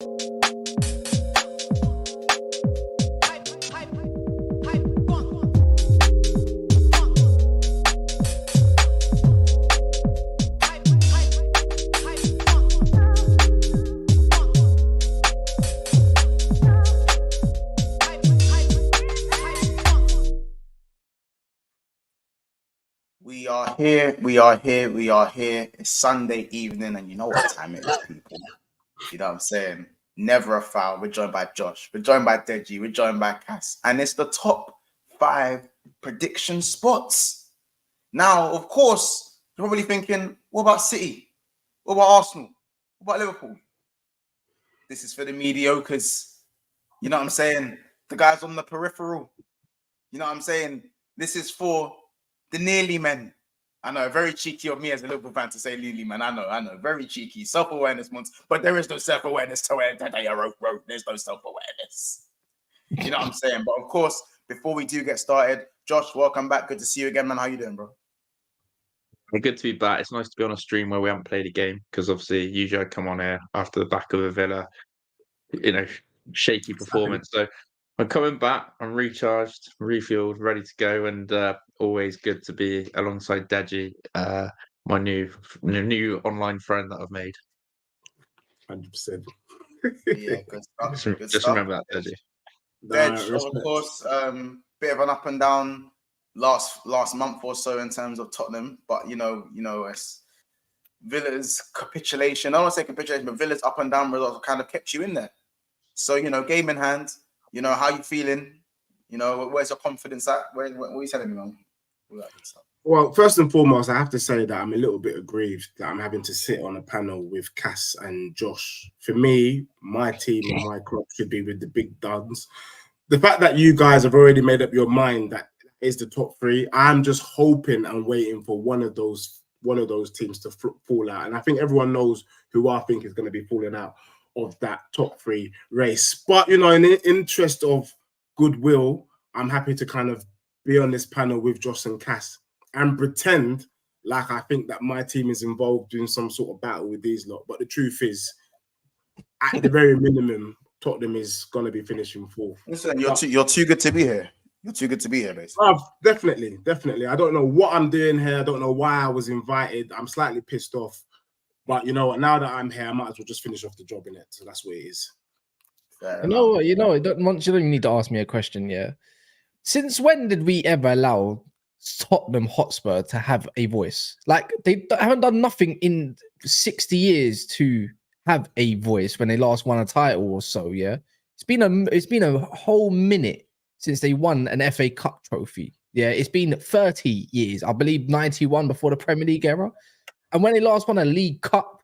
We are here. It's Sunday evening, and you know what time it is, people. You know what I'm saying? Never a foul. We're joined by Josh. We're joined by Deji. We're joined by Cass. And it's the top 5 prediction spots. Now, of course, you're probably thinking, what about City? What about Arsenal? What about Liverpool? This is for the mediocres. You know what I'm saying? The guys on the peripheral. You know what I'm saying? This is for the nearly men. I know, very cheeky of me as a Liverpool fan to say nearly man. I know, very cheeky. Self-awareness months, but there is no self-awareness to where there's no self-awareness. You know what I'm saying? But of course, before we do get started, Josh, welcome back. Good to see you again, man. How you doing, bro? Good to be back. It's nice to be on a stream where we haven't played a game, because obviously usually I come on here after the back of a Villa, shaky performance. So I'm coming back. I'm recharged, refueled, ready to go, and always good to be alongside Deji, my new online friend that I've made. 100%. Yeah, good stuff. Just remember that, Deji. Dej, of course, bit of an up and down last month or so in terms of Tottenham, but you know, it's Villa's capitulation. I don't want to say capitulation, but Villa's up and down results kind of kept you in there. So game in hand. How you feeling? Where's your confidence at? What are you telling me, man? Well, first and foremost, I have to say that I'm a little bit aggrieved that I'm having to sit on a panel with Cass and Josh. For me, my team and my club should be with the big guns. The fact that you guys have already made up your mind that is the top 3, I'm just hoping and waiting for one of those teams to fall out. And I think everyone knows who I think is going to be falling out of that top 3 race. But, in the interest of goodwill, I'm happy to kind of be on this panel with Josh and Cass and pretend like I think that my team is involved in some sort of battle with these lot. But the truth is, at the very minimum, Tottenham is going to be finishing 4th. Listen, you're too good to be here. You're too good to be here, basically. Definitely. I don't know what I'm doing here. I don't know why I was invited. I'm slightly pissed off. But you know what? Now that I'm here, I might as well just finish off the job in it. So that's what it is. You know what? You don't even need to ask me a question, yeah? Since when did we ever allow Tottenham Hotspur to have a voice? Like, they haven't done nothing in 60 years to have a voice when they last won a title or so, yeah? It's been a whole minute since they won an FA Cup trophy. Yeah, it's been 30 years. I believe 91 before the Premier League era. And when they last won a League Cup,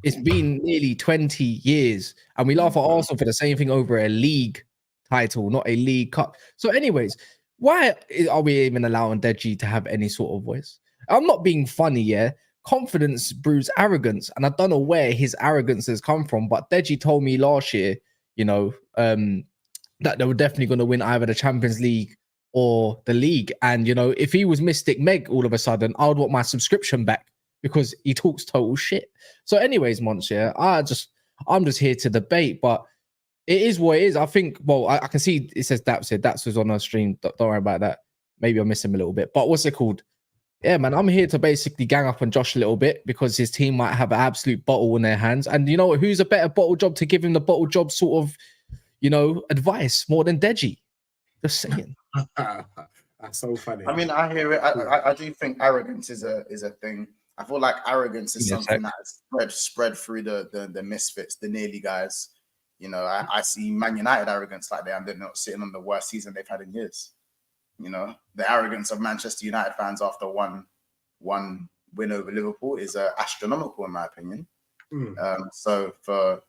it's been nearly 20 years. And we laugh at Arsenal for the same thing over a league title, not a League Cup. So anyways, why are we even allowing Deji to have any sort of voice? I'm not being funny, yeah? Confidence brews arrogance. And I don't know where his arrogance has come from, but Deji told me last year, that they were definitely going to win either the Champions League or the league. And, if he was Mystic Meg all of a sudden, I would want my subscription back because he talks total shit. So anyways, Monsieur, I'm just here to debate, but it is what it is. I think, I can see it says Daps here. Daps was on our stream. Don't worry about that. Maybe I miss him a little bit. But what's it called? Yeah, man, I'm here to basically gang up on Josh a little bit because his team might have an absolute bottle in their hands. And you know what? Who's a better bottle job to give him the bottle job sort of, advice more than Deji? Just saying. That's so funny. I mean, I hear it. I do think arrogance is a thing. I feel like arrogance is something that's spread through the misfits, the nearly guys. I see Man United arrogance like that, and they're not sitting on the worst season they've had in years. The arrogance of Manchester United fans after one win over Liverpool is astronomical, in my opinion. So for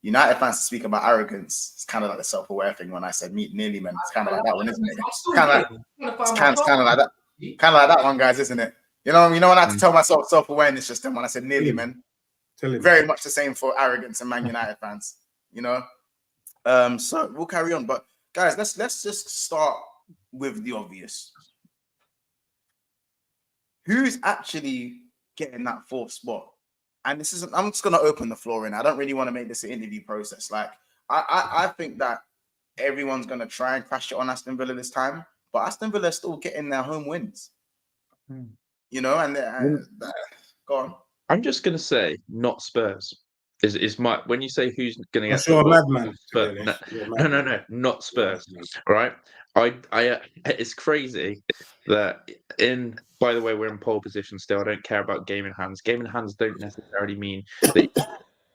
United fans to speak about arrogance, it's kind of like the self-aware thing. When I said meet nearly men, it's kind of like that one, isn't it? It's kind of like that. Kind of like that one, guys, isn't it? When I had to tell myself self-awareness just then when I said nearly men. Very much the same for arrogance and Man United fans. So we'll carry on. But guys, let's just start with the obvious. Who's actually getting that 4th spot? and this isn't. I'm just gonna open the floor in. I don't really want to make this an interview process. Like, I think that everyone's gonna try and crash it on Aston Villa this time, but Aston Villa are still getting their home wins. You know, and go on. I'm just gonna say, not Spurs. Is my when you say who's going to get You're a madman. Spurs, no, not Spurs. Right? It's crazy that by the way, we're in pole position still. I don't care about game in hands. Game in hands don't necessarily mean that you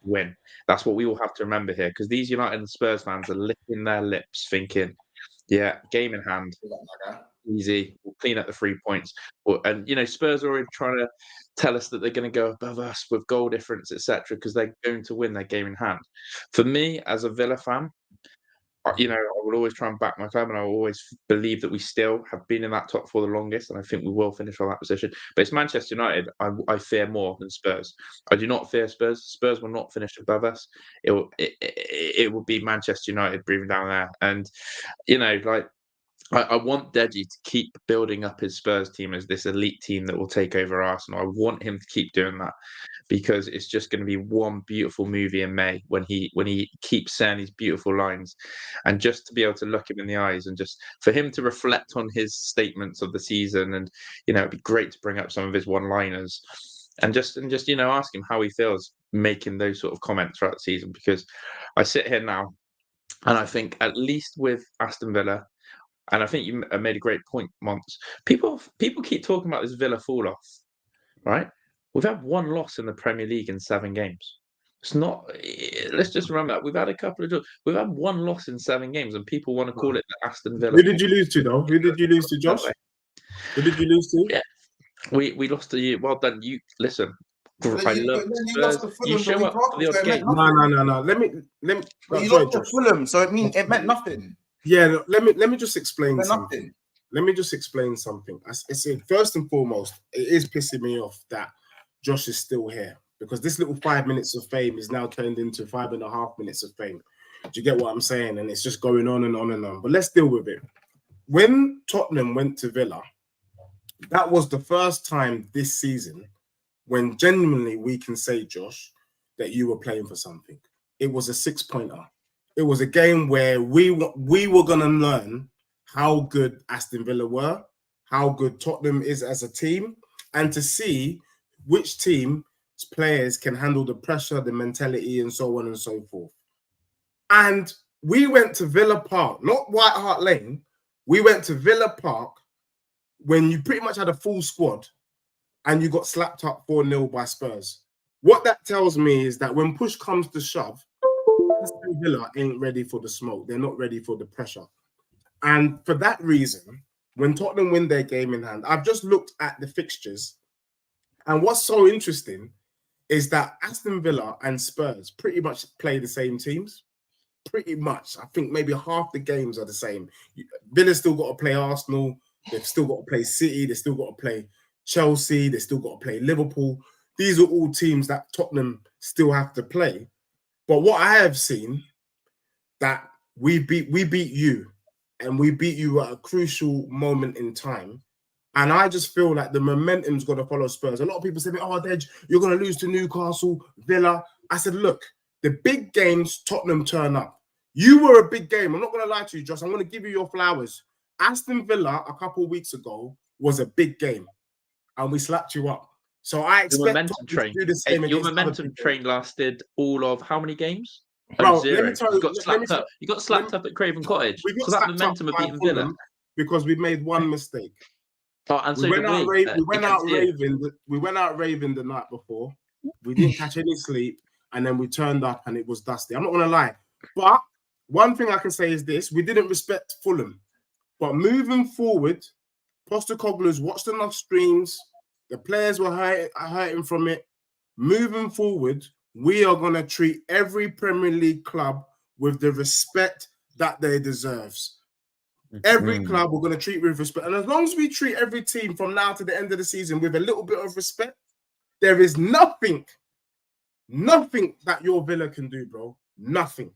win. That's what we all have to remember here, because these United and Spurs fans are licking their lips thinking, yeah, game in hand, easy, we'll clean up the 3 points. And, you know, Spurs are already trying to tell us that they're going to go above us with goal difference, etc., because they're going to win their game in hand. For me, as a Villa fan, you know, I will always try and back my club, and I will always believe that we still have been in that top four the longest, and I think we will finish on that position. But it's Manchester United I fear more than Spurs. I do not fear Spurs. Spurs will not finish above us. It will be Manchester United breathing down there. And, you know, like, I want Deji to keep building up his Spurs team as this elite team that will take over Arsenal. I want him to keep doing that, because it's just going to be one beautiful movie in May when he keeps saying these beautiful lines, and just to be able to look him in the eyes and just for him to reflect on his statements of the season. And, you know, it'd be great to bring up some of his one-liners and just you know, ask him how he feels making those sort of comments throughout the season, because I sit here now and I think, at least with Aston Villa, and I think you made a great point, Monts. People keep talking about this Villa fall off, right? We've had one loss in the Premier League in 7 games. It's not. Let's just remember that we've had a couple of draws. We've had one loss in 7 games, and people want to call it the Aston Villa. Who did you lose to, though? Who did you lose to, Josh? Who did you lose to? Yeah, we lost to you. Well done. You listen. I love Spurs. You show up for the odd game. No. Let me. You lost to Fulham, so it meant nothing. Yeah, let me just explain something. Let me just explain something. I said, first and foremost, it is pissing me off that Josh is still here, because this little 5 minutes of fame is now turned into 5.5 minutes of fame. Do you get what I'm saying? And it's just going on and on and on. But let's deal with it. When Tottenham went to Villa, that was the first time this season when genuinely we can say, Josh, that you were playing for something. It was a 6-pointer. It was a game where we were going to learn how good Aston Villa were, how good Tottenham is as a team, and to see which team's players can handle the pressure, the mentality, and so on and so forth. And we went to Villa Park, not White Hart Lane. We went to Villa Park when you pretty much had a full squad and you got slapped up 4-0 by Spurs. What that tells me is that when push comes to shove, Aston Villa ain't ready for the smoke. They're not ready for the pressure. And for that reason, when Tottenham win their game in hand, I've just looked at the fixtures. And what's so interesting is that Aston Villa and Spurs pretty much play the same teams. Pretty much. I think maybe half the games are the same. Villa's still got to play Arsenal. They've still got to play City. They've still got to play Chelsea. They've still got to play Liverpool. These are all teams that Tottenham still have to play. But what I have seen, that we beat you, and we beat you at a crucial moment in time. And I just feel like the momentum's got to follow Spurs. A lot of people say, oh, Dej, you're going to lose to Newcastle, Villa. I said, look, the big games, Tottenham turn up. You were a big game. I'm not going to lie to you, Josh. I'm going to give you your flowers. Aston Villa a couple of weeks ago was a big game, and we slapped you up. So I expect Tottenham to do the same. Your momentum train lasted all of how many games? Bro, 0. You got slapped up at Craven Cottage. So that momentum of beating Villa. Because we made one mistake. Oh, and so we went out raving the night before. We didn't catch any sleep, and then we turned up and it was dusty. I'm not gonna lie, but one thing I can say is this: we didn't respect Fulham. But moving forward, Postecoglou's watched enough streams. The players were hurting from it. Moving forward, we are gonna treat every Premier League club with the respect that they deserves. Every club we're going to treat with respect. And as long as we treat every team from now to the end of the season with a little bit of respect, there is nothing that your Villa can do, bro. Nothing.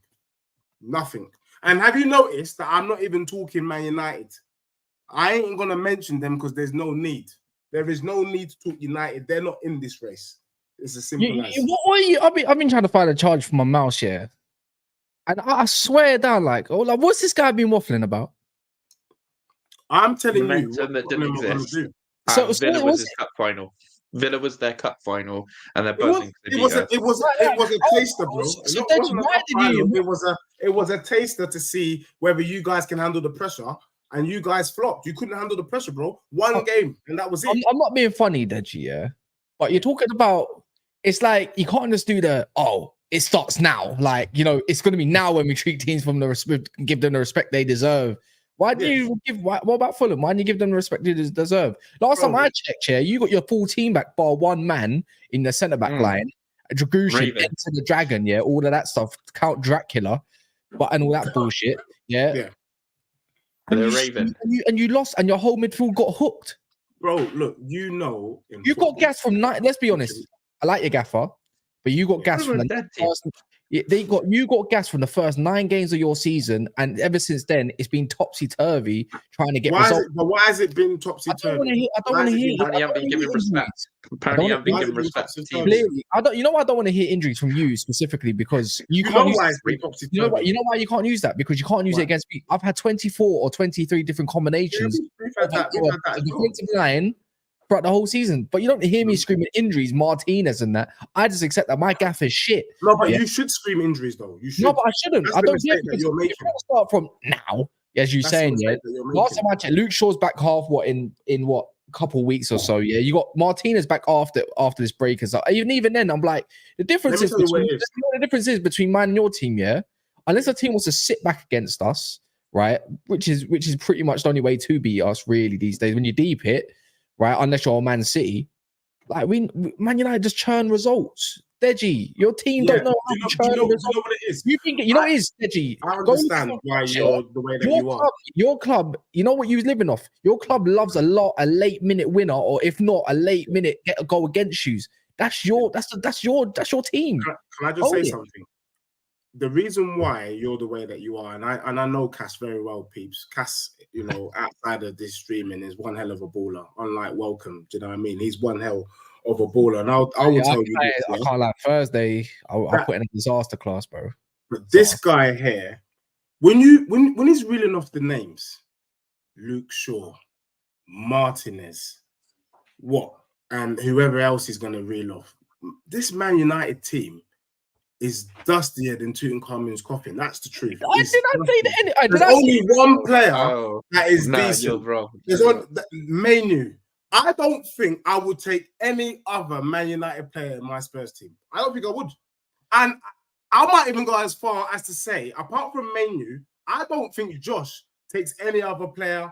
And have you noticed that I'm not even talking Man United? I ain't going to mention them because there's no need. There is no need to talk United. They're not in this race. It's as simple as. What are you? I've been trying to find a charge for my mouse here, and I swear down, like, what's this guy been waffling about? I'm telling you, Momentum that didn't exist. So Villa was his cup final. Villa was their cup final, and they're buzzing. It was a taster, bro. It was a taster to see whether you guys can handle the pressure, and you guys flopped. You couldn't handle the pressure, bro. One game, and that was it. I'm not being funny, Deji, yeah, but you're talking about. It's like you can't just do it starts now. Like, it's going to be now when we treat teams from the respect, give them the respect they deserve. Why do you give? What about Fulham? Why do you give them the respect they deserve? Last time I checked, here, you got your full team back bar one man in the centre back line. Dragushin, Enter the Dragon, all of that stuff. Count Dracula, and all that bullshit, yeah. And Raven, and you lost, and your whole midfield got hooked, bro. Look, you got gas from night. Let's be honest. I like your gaffer, but you got gas from the first. You got gas from the first 9 games of your season, and ever since then, it's been topsy turvy trying to get results. But why has it been topsy turvy? I don't want to hear. Apparently, you haven't been given respect. Apparently, you haven't been given respect. Clearly, I don't want to hear injuries from you specifically because you can't. You know why you can't use that? Because you can't use it against me. I've had 24 or 23 different combinations. Defensive line throughout the whole season, but you don't hear me screaming injuries, Martinez and that. I just accept that my gaff is shit. No, but you should scream injuries though. You should. No, but I shouldn't. I don't hear because you're making. Start from now, as you're saying. Last time I checked, Luke Shaw's back half. In what couple weeks or so? Yeah, you got Martinez back after this break. So even then, I'm like, the difference is between mine and your team. Yeah, unless a team wants to sit back against us, right? Which is pretty much the only way to beat us really these days. When you deep hit. Right, unless you're Man City, like Man United just churn results. Deji, your team don't know how to churn results. You know what it is? You think it is, Deji? I understand why you're the way that you are. Your club, you know what you're living off. Your club loves a late minute winner, or if not, a late minute get a goal against you. That's your team. Can I just say something? The reason why you're the way that you are, and I know Cass very well, peeps. Cass, outside of this streaming, is one hell of a baller. Unlike Welcome, do you know what I mean? He's one hell of a baller, and I will tell you. I can't like Thursday. I'll put in a disaster class, bro. But this guy here, when he's reeling off the names, Luke Shaw, Martinez, and whoever else he's gonna reel off, this Man United team is dustier than Tutankhamun's coffin. That's the truth. I did not say that. There's only one player that is decent. There's one Menu. I don't think I would take any other Man United player in my Spurs team. I don't think I would. And I might even go as far as to say, apart from Menu, I don't think Josh takes any other player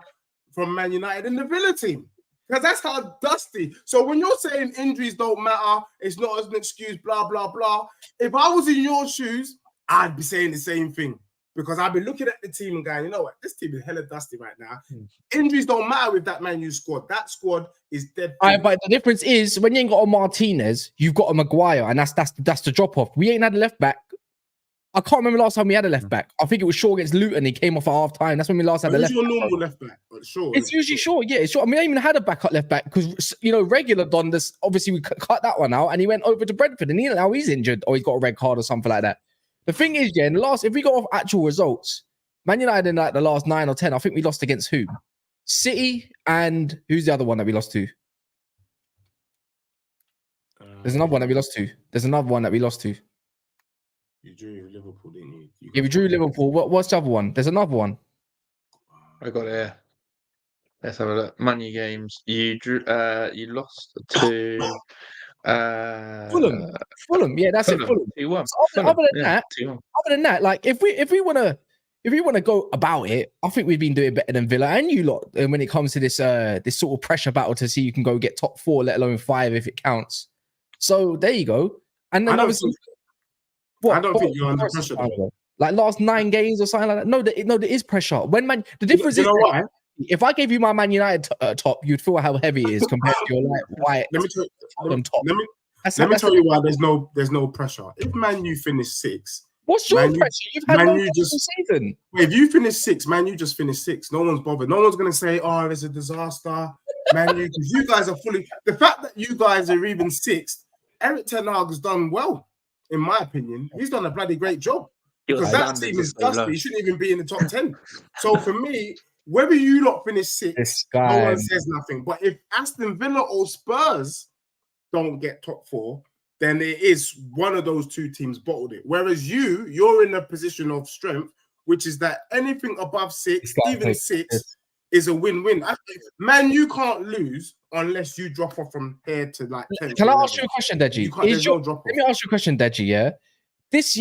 from Man United in the Villa team. Because that's how dusty. So when you're saying injuries don't matter, it's not as an excuse, blah, blah, blah. If I was in your shoes, I'd be saying the same thing. Because I'd be looking at the team and going, you know what? This team is hella dusty right now. Injuries don't matter with that Man U squad. That squad is dead. But the difference is when you ain't got a Martinez, you've got a Maguire, and that's the drop-off. We ain't had a left back. I can't remember last time we had a left back. I think it was Shaw against Luton. He came off at half time. That's when we last had a left back. It's your normal left back. Sure. It's usually Shaw. Yeah, it's Shaw. I mean, I even had a backup left back because, regular Don, this obviously we cut that one out and he went over to Brentford and now he's injured or he's got a red card or something like that. The thing is, if we go off actual results, Man United in like the last 9 or 10, I think we lost against who? City and who's the other one that we lost to? There's another one that we lost to. You drew Liverpool, didn't you? We drew Liverpool. What's the other one? There's another one. I got it here. Let's have a look. Money games. You drew. You lost to Fulham. Yeah, that's Fulham. it. Fulham. Other than that, like if we want to go about it, I think we've been doing better than Villa and you lot. And when it comes to this sort of pressure battle to see you can go get top 4, let alone 5 if it counts. So there you go. And then obviously. I don't think you're under pressure. Like last 9 games or something like that. No, there is pressure. The difference is, why? If I gave you my Man United top, you'd feel how heavy it is compared to your white. Let me tell you why there's no pressure. If Man U finish 6, what's your pressure? You've had Man no U season. If you finish 6, Man U just finished 6. No one's bothered. No one's gonna say, "Oh, it's a disaster." Man U, because you guys are fully. The fact that you guys are even 6th Eric Ten Hag has done well, in my opinion. He's done a bloody great job. Because that team is dusty. He shouldn't even be in the top 10. So for me, whether you lot finish 6th, no one says nothing. But if Aston Villa or Spurs don't get top 4, then it is one of those two teams bottled it. Whereas you're in a position of strength, which is that anything above 6, even 6, is a win-win. Man, you can't lose unless you drop off from here to like 10. Can I ask you a question, Deji? Let me ask you a question, Deji, yeah? This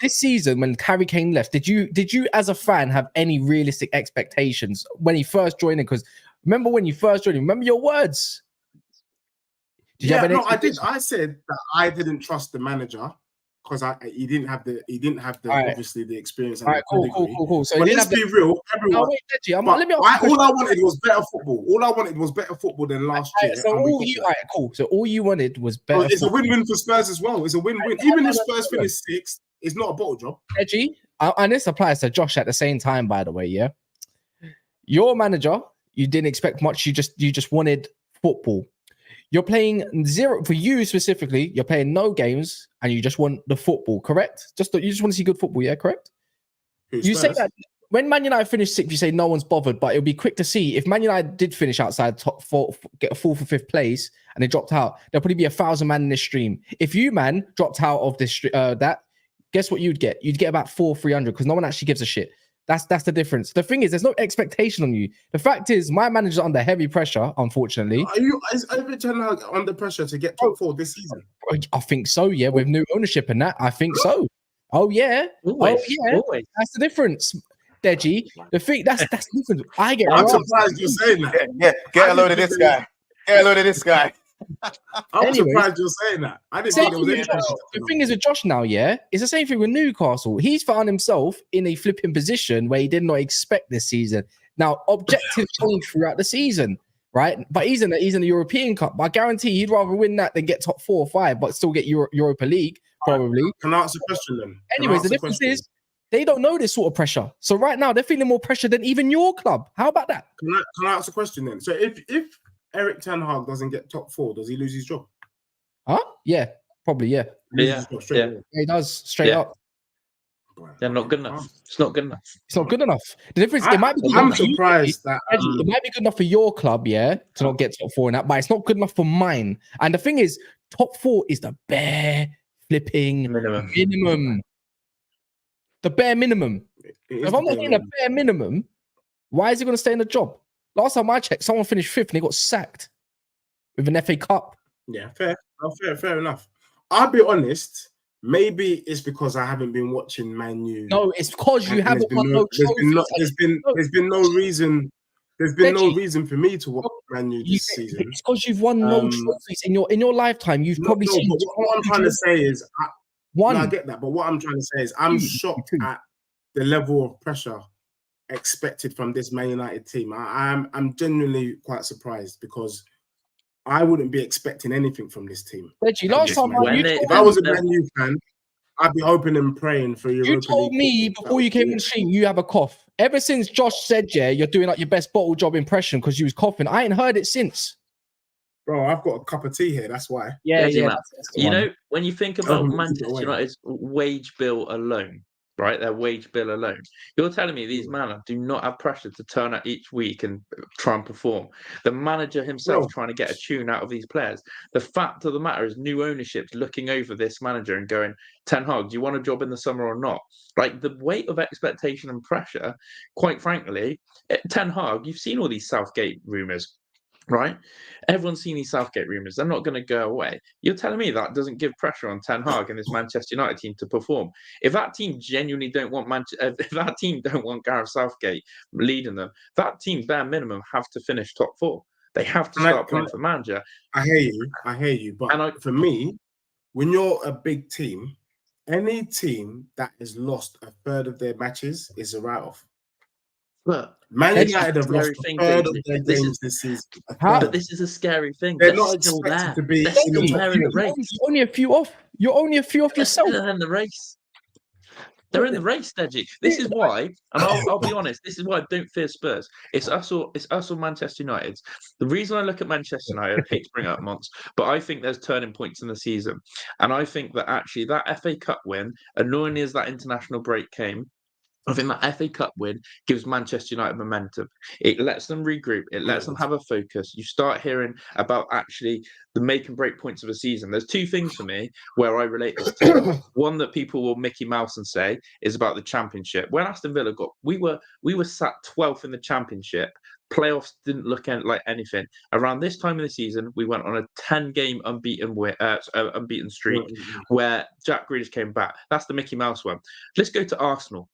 season, when Harry Kane left, did you as a fan have any realistic expectations when he first joined in? Because remember when you first joined in, remember your words? I did. I said that I didn't trust the manager because he didn't have the obviously the experience. All right, cool. So let's be real, everyone. Wait, Deji, all I wanted was better football. All I wanted was better football than last year. So all you wanted was better. It's a win-win for Spurs as well. It's a win-win. Even if Spurs finish 6th, it's not a bottle job. Deji, and this applies to Josh at the same time, by the way. Yeah, your manager, you didn't expect much. You just wanted football. You're playing 0 for you specifically. You're playing no games, and you just want the football. Correct? You just want to see good football. Yeah, correct. You say that when Man United finished 6th, you say no one's bothered, but it'll be quick to see if Man United did finish outside top 4, get a 4th or 5th place, and they dropped out. There'll probably be 1,000 man in this stream. If you dropped out of this guess what you'd get? You'd get about 300 because no one actually gives a shit. That's the difference. The thing is, there's no expectation on you. The fact is, my manager's under heavy pressure, unfortunately. Is Eric Ten Hag under pressure to get top 4 this season? I think so, yeah. With new ownership and that, I think so. Oh, yeah. Always. That's the difference, Deji. The thing, that's the difference. I'm surprised you're saying that. Yeah, get a load of this guy. Get a load of this guy. I'm surprised you're saying that. I didn't think it was interesting. The thing is with Josh now, yeah, it's the same thing with Newcastle. He's found himself in a flipping position where he did not expect this season. Now, objectives change throughout the season, right? But he's in the European Cup. But I guarantee he'd rather win that than get top 4 or 5, but still get Europa League, probably. Can I ask a question then? Anyways, the difference is they don't know this sort of pressure. So right now, they're feeling more pressure than even your club. How about that? Can I ask a question then? So if Eric Ten Hag doesn't get top 4, does he lose his job? Huh? Yeah, probably, yeah. Yeah, he does, straight up. Yeah, not good enough. It's not good enough. It's not good enough. The difference, it might be good I'm surprised that it might be good enough for your club, yeah, to not get top 4 in that, but it's not good enough for mine. And the thing is, top 4 is the bare flipping minimum. The bare minimum. If I'm not getting a bare minimum, why is he going to stay in the job? Last time I checked, someone finished 5th and he got sacked with an FA Cup. Yeah, fair enough. I'll be honest. Maybe it's because I haven't been watching Man U. No, it's because you haven't won no trophies. There's been no reason. There's been no reason for me to watch Man U this season. It's because you've won no trophies in your lifetime. You've probably seen. But what I'm trying to say is, I get that. But what I'm trying to say is, I'm shocked at the level of pressure expected from this Man United team. I'm genuinely quite surprised because I wouldn't be expecting anything from this team. Deji, last time if I was a Man U fan, I'd be hoping and praying for Europa You told me before you came in the stream you have a cough. Ever since Josh said, yeah, you're doing like your best bottle job impression because you was coughing. I ain't heard it since. Bro, I've got a cup of tea here. That's why. Yeah. You know, when you think about Manchester United's wage bill alone, right? Their wage bill alone. You're telling me these men do not have pressure to turn up each week and try and perform. The manager himself trying to get a tune out of these players. The fact of the matter is new ownership's looking over this manager and going, Ten Hag, do you want a job in the summer or not? Like the weight of expectation and pressure, quite frankly, Ten Hag, you've seen all these Southgate rumours. Right? Everyone's seen these Southgate rumours. They're not going to go away. You're telling me that doesn't give pressure on Ten Hag and this Manchester United team to perform. If that team genuinely don't want if that team don't want Gareth Southgate leading them, that team bare minimum have to finish top 4. They have to start playing for manager. I hear you. But for me, when you're a big team, any team that has lost a third of their matches is a write-off. But Man United have lost a third of their games this season. But this is a scary thing. They're not expected to be in the race. You're only a few off. You're only a few off yourself. In the race. They're in the race, Deji. This is why, and I'll be honest, this is why I don't fear Spurs. It's us or Manchester United. The reason I look at Manchester United, I hate to bring it up once, but I think there's turning points in the season. And I think that actually that FA Cup win, annoyingly as that international break came, I think that FA Cup win gives Manchester United momentum. It lets them regroup. It lets them have a focus. You start hearing about actually the make and break points of a season. There's two things for me where I relate this to. One that people will Mickey Mouse and say is about the Championship. When Aston Villa we were sat 12th in the Championship. Playoffs didn't look like anything. Around this time of the season, we went on a 10-game unbeaten streak where Jack Grealish came back. That's the Mickey Mouse one. Let's go to Arsenal.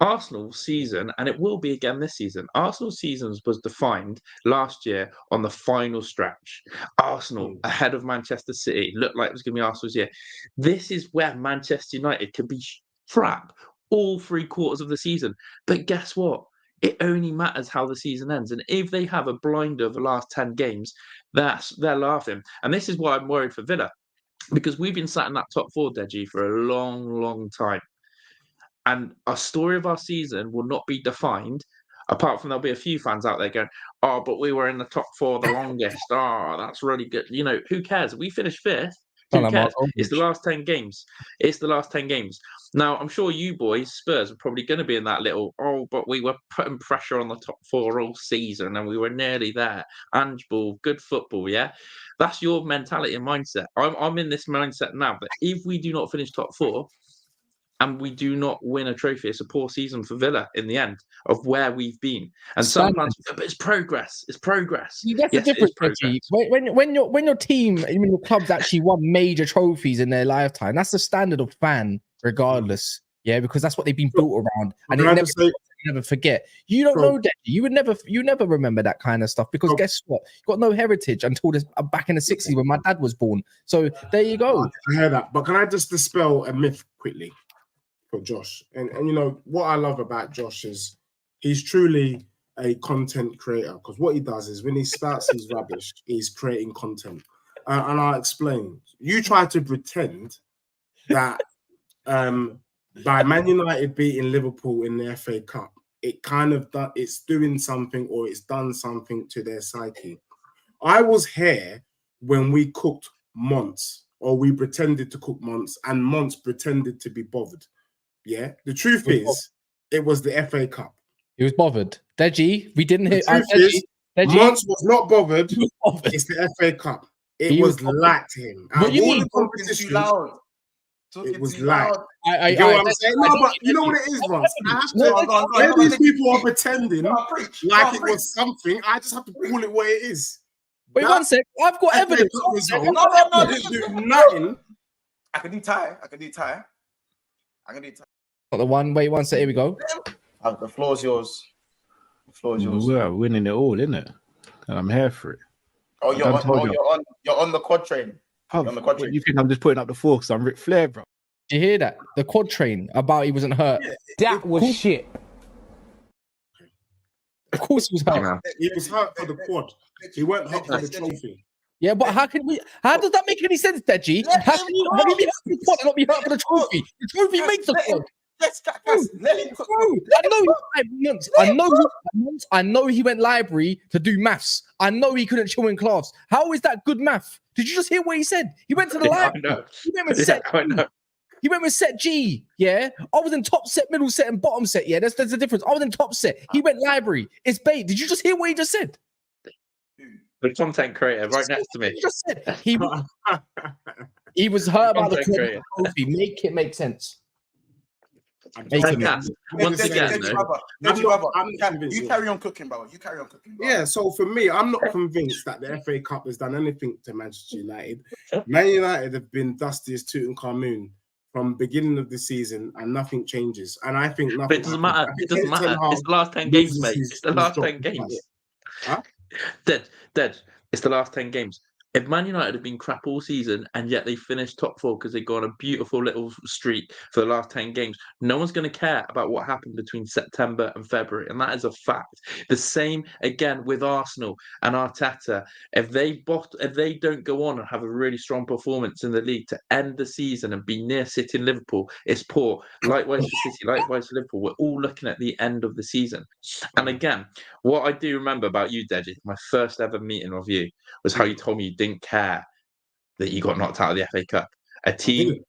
Arsenal's season, and it will be again this season. Arsenal's season was defined last year on the final stretch. Arsenal ahead of Manchester City looked like it was going to be Arsenal's year. This is where Manchester United can be crap all 3 quarters of the season. But guess what? It only matters how the season ends. And if they have a blinder of the last 10 games, they're laughing. And this is why I'm worried for Villa, because we've been sat in that top 4, Deji, for a long, long time. And our story of our season will not be defined, apart from there'll be a few fans out there going, oh, but we were in the top 4 the longest. Oh, that's really good. You know, who cares? We finished 5th. Who cares? It's the last 10 games. Now, I'm sure you boys, Spurs, are probably going to be in that little, but we were putting pressure on the top 4 all season and we were nearly there. Ange Ball, good football, yeah? That's your mentality and mindset. I'm in this mindset now that if we do not finish top 4, and we do not win a trophy, it's a poor season for Villa in the end of where we've been. And sometimes, but it's progress. It's progress. That's the difference, Deji. When your team, when your club's actually won major trophies in their lifetime, that's the standard of fan, regardless. Yeah, because that's what they've been built around, and they never forget. You don't know, Deji. You never remember that kind of stuff because guess what? You got no heritage until back in the 60s when my dad was born. So there you go. I hear that, but can I just dispel a myth quickly for Josh? And you know what I love about Josh is he's truly a content creator, because what he does is when he starts his rubbish, he's creating content. And I'll explain. You try to pretend that by Man United beating Liverpool in the FA Cup, it's doing something or it's done something to their psyche. I was here when we cooked Mons, or we pretended to cook Mons, and Mons pretended to be bothered. Yeah, the truth is, it was the FA Cup. He was bothered. Deji, we didn't hear. Deji, Mons was not bothered. It's the FA Cup. It was like him. What you mean? Too loud. It was like. I you know what I'm saying? No, but you know what it is, Ross. When these people are pretending like it was something, I just have to call it what it is. Wait one sec. I've got evidence. No. Didn't do nothing. I can do tie. Not the one. Wait one sec. Here we go. The floor's yours. We're winning it all, isn't it? And I'm here for it. Oh, you're on the quad train. You're on the quad train. You think I'm just putting up the floor because I'm Ric Flair, bro? Did you hear that? The quad train about he wasn't hurt. That was shit. Of course he was hurt. He was hurt for the quad. He weren't hurt for the trophy. Yeah, but how does that make any sense, Deji? How can you be hurt for the quad and not be hurt for the trophy? The trophy makes the quad. I know he went library to do maths. I know he couldn't chill in class. How is that good math? Did you just hear what he said? He went to the library. He went with set. He went with set G. Yeah, I was in top set, middle set, and bottom set. Yeah, there's a difference. I was in top set. He went library. It's bait. Did you just hear what he just said? The content creator right next to me. He just said he was hurt about the trophy. Make it make sense. Once again, you carry on cooking, bro. Yeah, so for me, I'm not convinced that the FA Cup has done anything to Manchester United. Man United have been dusty as Tutankhamun from beginning of the season, and nothing changes. And I think nothing. But it doesn't matter. It doesn't matter. It's the last 10 games, mate. It's the last 10 games. Huh? Dead. It's the last 10 games. If Man United have been crap all season and yet they finished top 4 because they got on a beautiful little streak for the last 10 games, no one's going to care about what happened between September and February. And that is a fact. The same again with Arsenal and Arteta. If they don't go on and have a really strong performance in the league to end the season and be near City and Liverpool, it's poor. Likewise for City, likewise for Liverpool. We're all looking at the end of the season. And again, what I do remember about you, Deji, my first ever meeting of you, was how you told me you didn't care that you got knocked out of the FA Cup. A team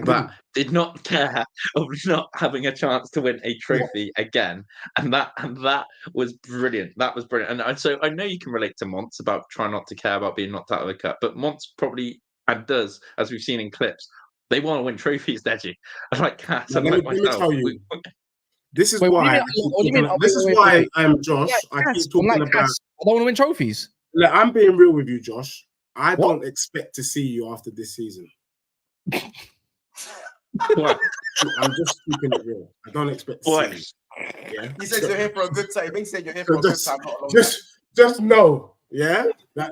that did not care of not having a chance to win a trophy again. And that was brilliant. That was brilliant. And so I know you can relate to Monts about trying not to care about being knocked out of the cup, but Monts probably, and does, as we've seen in clips, they want to win trophies, Deji. And like Cass, and like myself. Let me tell you. This is why. Josh. I keep talking about. I don't want to win trophies. Look, I'm being real with you, Josh. I don't expect to see you after this season. What? I'm just keeping it real. I don't expect to see you. Yeah? He says you're here for a good time. He said you're here for a good time. Just know, yeah?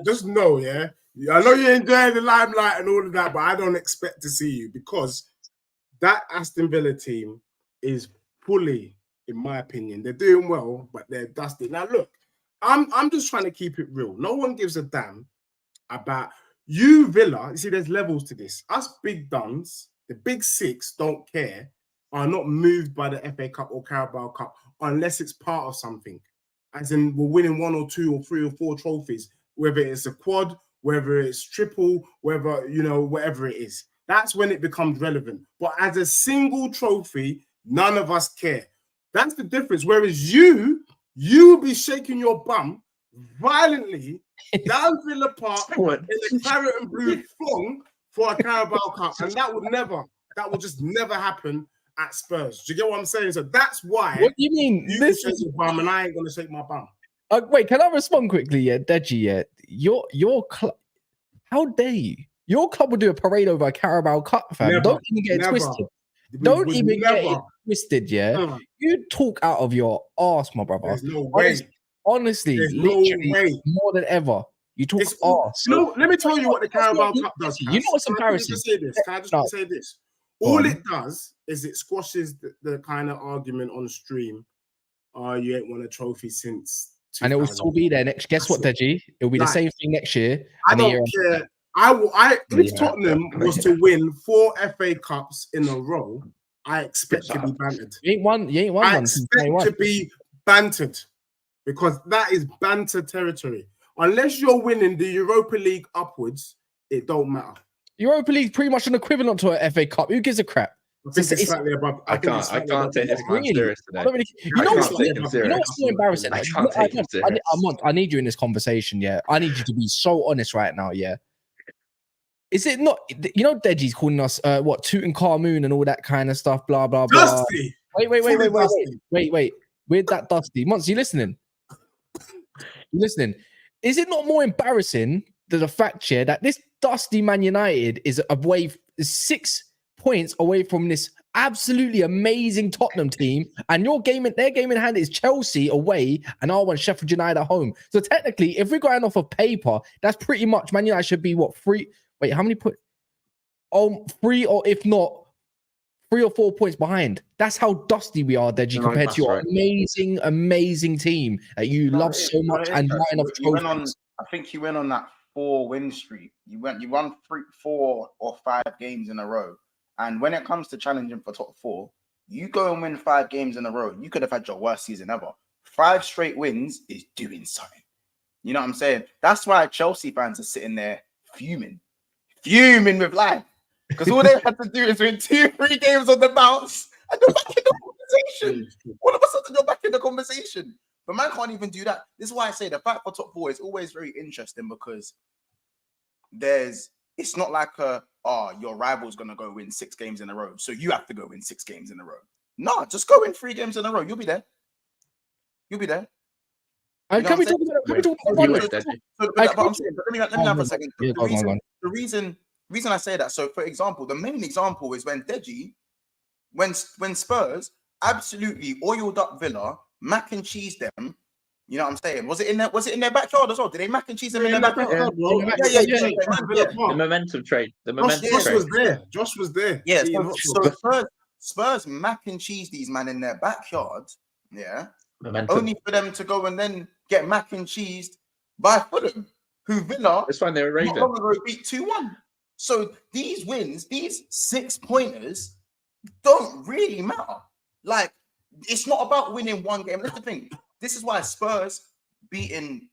Just know, yeah? I know you enjoy the limelight and all of that, but I don't expect to see you because that Aston Villa team is fully, in my opinion, they're doing well, but they're dusty. Now, look, I'm just trying to keep it real. No one gives a damn about you, Villa. You see, there's levels to this. Us big duns, the big six, don't care, are not moved by the FA Cup or Carabao Cup unless it's part of something. As in, we're winning 1 or 2 or 3 or 4 trophies, whether it's a quad, whether it's triple, whether, whatever it is. That's when it becomes relevant. But as a single trophy, none of us care. That's the difference. Whereas you be shaking your bum violently down Villa Park in the claret and blue thong for a Carabao Cup. And that would just never happen at Spurs. Do you get what I'm saying? So that's why. What do you mean? You this shake your bum and I ain't going to shake my bum. Wait, can I respond quickly? Yeah, Deji, yeah. Your club, how dare you? Your club will do a parade over a Carabao Cup, fam. Never, don't even get it twisted. Don't even get it twisted, yeah? You talk out of your arse, my brother. There's no way. Honestly, there's literally, no way. more than ever. You talk arse. No, let me tell you what the Carabao Cup does. You know what's embarrassing? Can I just say this? All it does is it squashes the kind of argument on stream. You ain't won a trophy since. And it will still be there next. Guess what, Deji? It'll be the same thing next year. I don't care. If Tottenham was to win 4 FA Cups in a row, I expect to be bantered. You ain't won I one. expect to be bantered because that is banter territory. Unless you're winning the Europa League upwards, it don't matter. Europa League pretty much an equivalent to an FA Cup. Who gives a crap? I can't take this man serious today. You know what's so embarrassing? I need you in this conversation, yeah. I need you to be so honest right now, yeah. Is it not? Deji's calling us Tutankhamun and all that kind of stuff, blah blah blah. Dusty. Wait. With that Dusty, Mons, you listening? You listening? Is it not more embarrassing than the fact, yeah, that this Dusty Man United is 6 points away from this absolutely amazing Tottenham team, and their game in hand is Chelsea away and our one Sheffield United at home. So technically, if we're going off of paper, that's pretty much Man United should be 3. Wait, how many 3, or if not 3 or 4 points behind. That's how dusty we are, Deji, compared to your amazing team that you love so much and line of trophies. I think you went on that 4-win streak. You won 4 or 5 games in a row. And when it comes to challenging for top 4, you go and win 5 games in a row. You could have had your worst season ever. 5 straight wins is doing something. You know what I'm saying? That's why Chelsea fans are sitting there fuming with life. Because all they had to do is win 2-3 games on the bounce and you're back in the conversation. All of a sudden, you're back in the conversation. But man can't even do that. This is why I say the fight for top 4 is always very interesting because it's not like your rival's going to go win 6 games in a row. So you have to go win 6 games in a row. No, just go win 3 games in a row. You'll be there. And can we talk about let me have a second. The reason I say that, so for example, the main example is when Deji, when Spurs absolutely oiled up Villa, mac and cheese them, You know what I'm saying? Was it in their backyard as well? Did they mac and cheese them in their that backyard? bro. Yeah. The momentum trade. Josh was there. Josh was there. Yeah, so Spurs mac and cheese these man in their backyard. Yeah. Momentum. Only for them to go and then get mac and cheesed by Fulham, who Villa It's fine, they were raving. not long ago beat 2-1. So these wins, these 6 pointers, don't really matter. Like, it's not about winning one game. That's the thing. This is why Spurs beating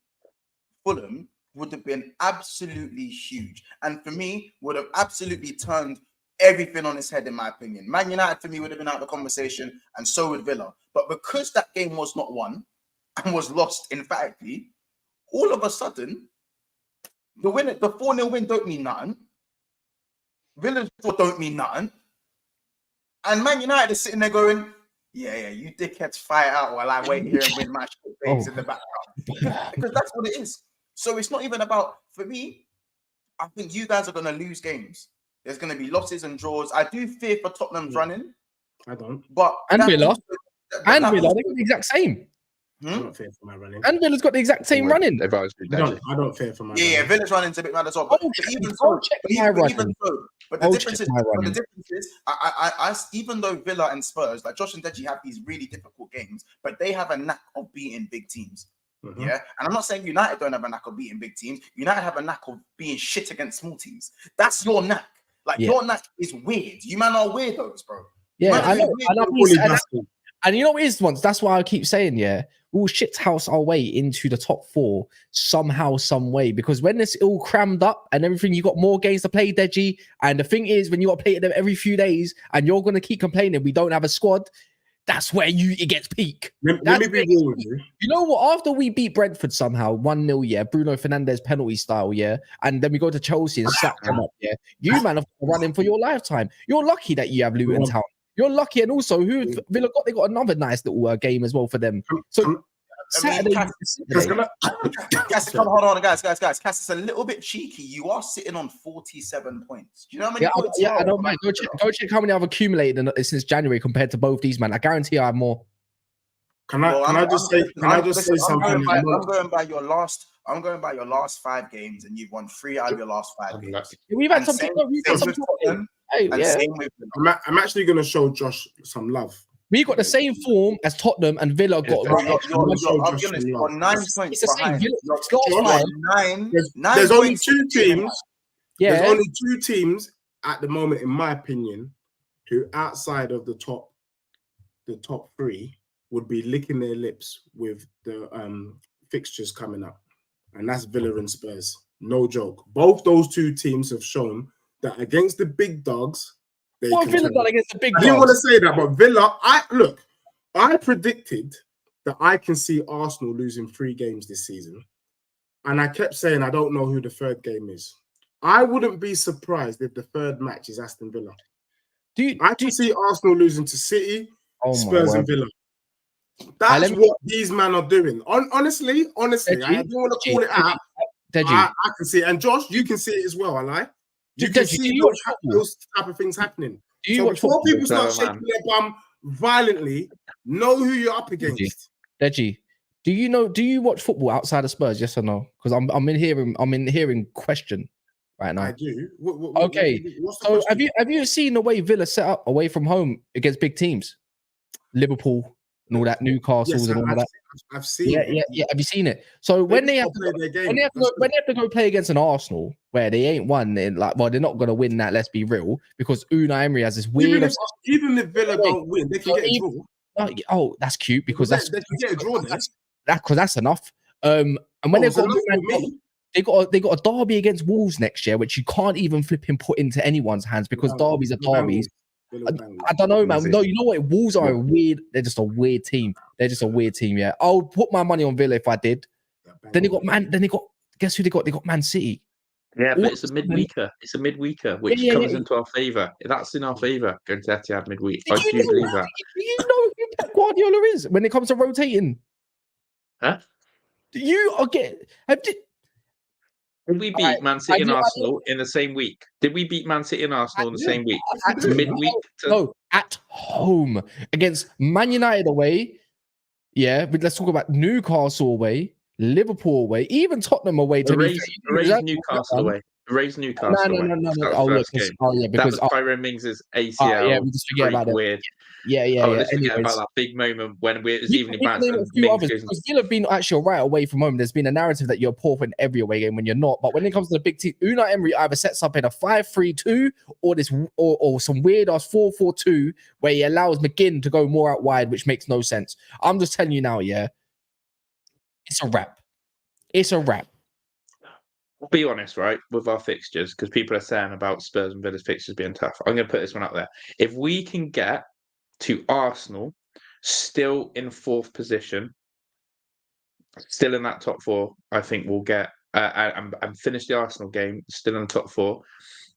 Fulham would have been absolutely huge. And for me, would have absolutely turned everything on its head, in my opinion. Man United, for me, would have been out of the conversation, and so would Villa. But because that game was not won and was lost emphatically, all of a sudden, the 4-0 win don't mean nothing. Villa's don't mean nothing. And Man United is sitting there going, yeah, you dickheads fight out while I wait here and win match games in the background. Because that's what it is. So it's not even about, for me, I think you guys are going to lose games. There's going to be losses and draws. I do fear for Tottenham's running. I don't. But and Villa. And Villa, they got the exact same. I don't fear for my running. And Villa's got the exact same running. I don't fear for my running. Yeah, Villa's running's a bit mad as well. But even so, the difference is, I even though Villa and Spurs, like Josh and Deji, have these really difficult games, but they have a knack of beating big teams. Mm-hmm. Yeah, and I'm not saying United don't have a knack of beating big teams. United have a knack of being shit against small teams. That's your knack. Like your knack is weird. You man are weirdos, bro. Yeah, I know. And you know what it is, once that's why I keep saying, we'll shithouse our way into the top 4 somehow, some way. Because when it's all crammed up and everything, you got more games to play, Deji. And the thing is, when you got to play them every few days, and you're going to keep complaining we don't have a squad, that's where it gets peak. Let me be real with you. You know what? After we beat Brentford somehow 1-0, Bruno Fernandes penalty style, and then we go to Chelsea and slap them up, you man have running for your lifetime. You're lucky that you have Luton Town. You're lucky, and also Villa got? They got another nice little game as well for them. So Saturday, hold on, guys. Cass is a little bit cheeky. You are sitting on 47 points. Do you know how many points? Yeah, I don't mind. Go check how many I've accumulated since January compared to both these, man. I guarantee I have more. Can I just say something? I'm going by your last 5 games, and you've won 3 out of your last 5 games. We've had some. I'm actually going to show Josh some love. We got the same form as Tottenham and Villa got. I'll be honest, you're 9 points behind. There's only 2 teams. Yeah, there's only 2 teams at the moment, in my opinion, who outside of the top 3 would be licking their lips with the fixtures coming up, and that's Villa and Spurs. No joke. Both those 2 teams have shown that against the big dogs. What Villa done against the big dogs? I didn't want to say that, but Villa, I predicted that I can see Arsenal losing 3 games this season. And I kept saying I don't know who the 3rd game is. I wouldn't be surprised if the 3rd match is Aston Villa. I can see Arsenal losing to City, Spurs and Villa. That's what these men are doing. Honestly, Deji, I don't want to call it out. Deji. I can see it. And Josh, you can see it as well, I You can see those type of things happening. Before people start shaking their bum violently, know who you're up against. Deji, do you watch football outside of Spurs? Yes or no? Because I'm in hearing question right now. I do. So have you seen the way Villa set up away from home against big teams, Liverpool and all that, Newcastle's and all that? I've seen it. Yeah. Have you seen it? So when they have to go play against an Arsenal where they ain't won, they're not going to win that. Let's be real, because Unai Emery has this weird. Even if Villa don't win, they can get a draw. Oh, that's cute because they can get a draw. That's enough. And when they've got they got a derby against Wolves next year, which you can't even flipping put into anyone's hands because derbies are derbies. I don't know, man. No, you know what? Wolves are they're just a weird team. Yeah. I'll put my money on Villa if I did. Then they got guess who they got? They got Man City. Yeah, but it's a midweeker. It's a midweeker, which comes into our favour. That's in our favour, going to Etihad midweek. I do believe that. Do you know who Pep Guardiola is when it comes to rotating? Huh? Did we beat Man City and Arsenal in the same week? Did we beat Man City and Arsenal in the same week? Midweek? No, at home against Man United away, Yeah, but let's talk about Newcastle away, Liverpool away, even Tottenham away. To Erase Newcastle away. Erase Newcastle away. No. That Oh, first yeah, game. because That was Tyrone Mings' yeah, ACL. we just forget about that. Weird. Yeah. Let's forget about Anyways, that big moment when it was evenly balanced. a And few Mings others, goes, because Villa have been actually right away from home. There's been a narrative that you're poor in every away game when you're not. But when it comes to the big team, Unai Emery either sets up in a 5-3-2 or some weird ass 4-4-2 where he allows McGinn to go more out wide, which makes no sense. I'm just telling you now, yeah, it's a wrap. It's a wrap. I'll be honest, right, with our fixtures, because people are saying about Spurs and Villa's fixtures being tough. I'm going to put this one up there. If we can get to Arsenal still in 4th position, still in that top 4, I think we'll get and finish the Arsenal game still in the top 4.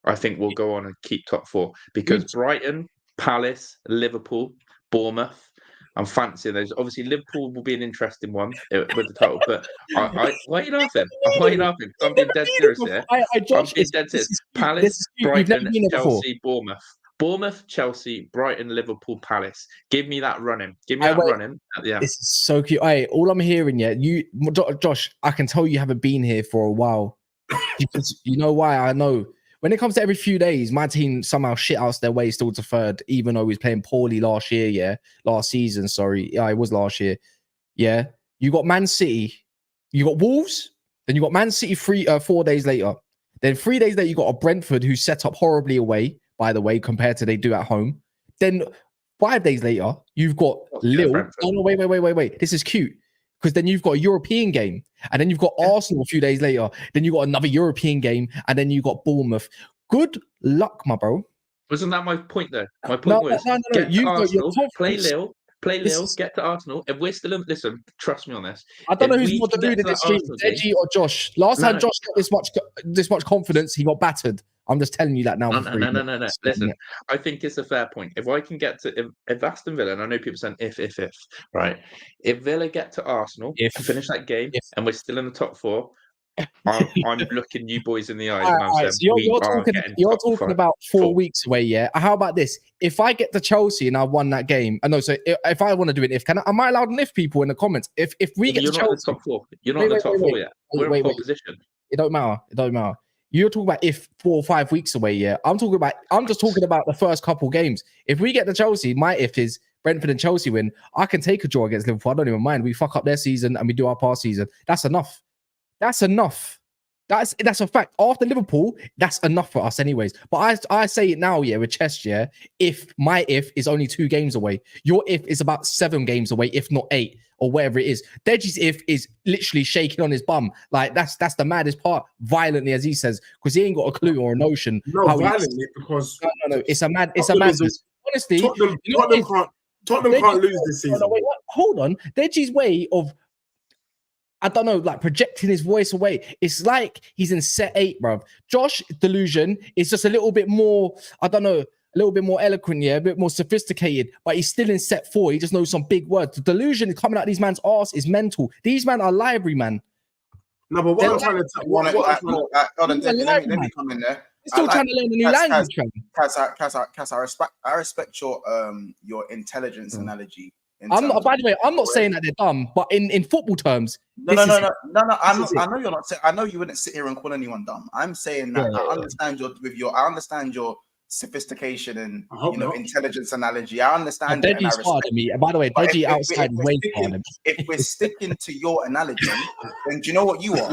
I think we'll go on and keep top 4 because Brighton, Palace, Liverpool, Bournemouth. I'm fancying those. Obviously, Liverpool will be an interesting one with the title. But why are you laughing? Why are you laughing? I'm being dead serious here. Josh, I'm being dead serious. Palace, Brighton, Chelsea, Bournemouth, Chelsea, Brighton, Liverpool, Palace. Give me that running. Give me that running at the end. This is so cute. All I'm hearing, Josh, I can tell you haven't been here for a while. You know why? I know. When it comes to every few days, my team somehow shit out their way still to 3rd, even though he was playing poorly last season. Sorry. Yeah, it was last year. Yeah. You got Man City, you got Wolves, then you got Man City 4 days later. Then 3 days later, you got a Brentford who set up horribly away, by the way, compared to they do at home. Then 5 days later, you've got Lille. Oh, no, wait. This is cute. Because then you've got a European game, and then you've got Arsenal a few days later. Then you got another European game, and then you got Bournemouth. Good luck, my bro. Wasn't that my point though? My point was get to Arsenal, play Lille, get to Arsenal. If we're still in, listen, trust me on this. I don't know who's more deluded in this stream, Deji or Josh. Last time Josh got this much confidence, he got battered. I'm just telling you that now. No. Listen, I think it's a fair point. If I can get to if Aston Villa, and I know people saying if, right? If Villa get to Arsenal and finish that game, and we're still in the top 4, I'm looking you boys in the eyes, and I'm saying so you're talking about 4 weeks away, yeah. How about this? If I get to Chelsea and I won that game, I know. So if I want to do an am I allowed an if people in the comments? If we get to Chelsea, not the top 4. You're not in the top 4 yet. We're in 4th position. It don't matter. You're talking about if 4 or 5 weeks away, yeah. I'm just talking about the first couple games. If we get to Chelsea, my if is Brentford and Chelsea win. I can take a draw against Liverpool. I don't even mind. We fuck up their season and we do our past season. That's enough. That's a fact. After Liverpool, that's enough for us anyways. But I say it now, yeah, with chest, yeah. If my if is only 2 games away, your if is about 7 games away, if not 8 or whatever it is. Deji's if is literally shaking on his bum. Like that's the maddest part, violently as he says, because he ain't got a clue or a notion. No, violently because no. It's a mad. Honestly, Tottenham can't lose this season. No, wait, hold on. Deji's way of, I don't know, like projecting his voice away. It's like he's in set 8, bro. Josh Delusion is just a little bit more, I don't know, a little bit more eloquent, yeah, a bit more sophisticated, but he's still in set 4. He just knows some big words. The delusion coming out these man's arse is mental. These men are library, man. No, but what I'm trying to let me come in there. He's still trying to learn a new language. Cass, I respect your intelligence analogy. I'm not. By the way, I'm not saying that they're dumb, but in football terms, no. I know you're not. I know you wouldn't sit here and call anyone dumb. I'm saying that I understand your sophistication and intelligence analogy. I understand. Deji's harder than me. And by the way, Deji outside way harder. If we're sticking to your analogy, then do you know what you are?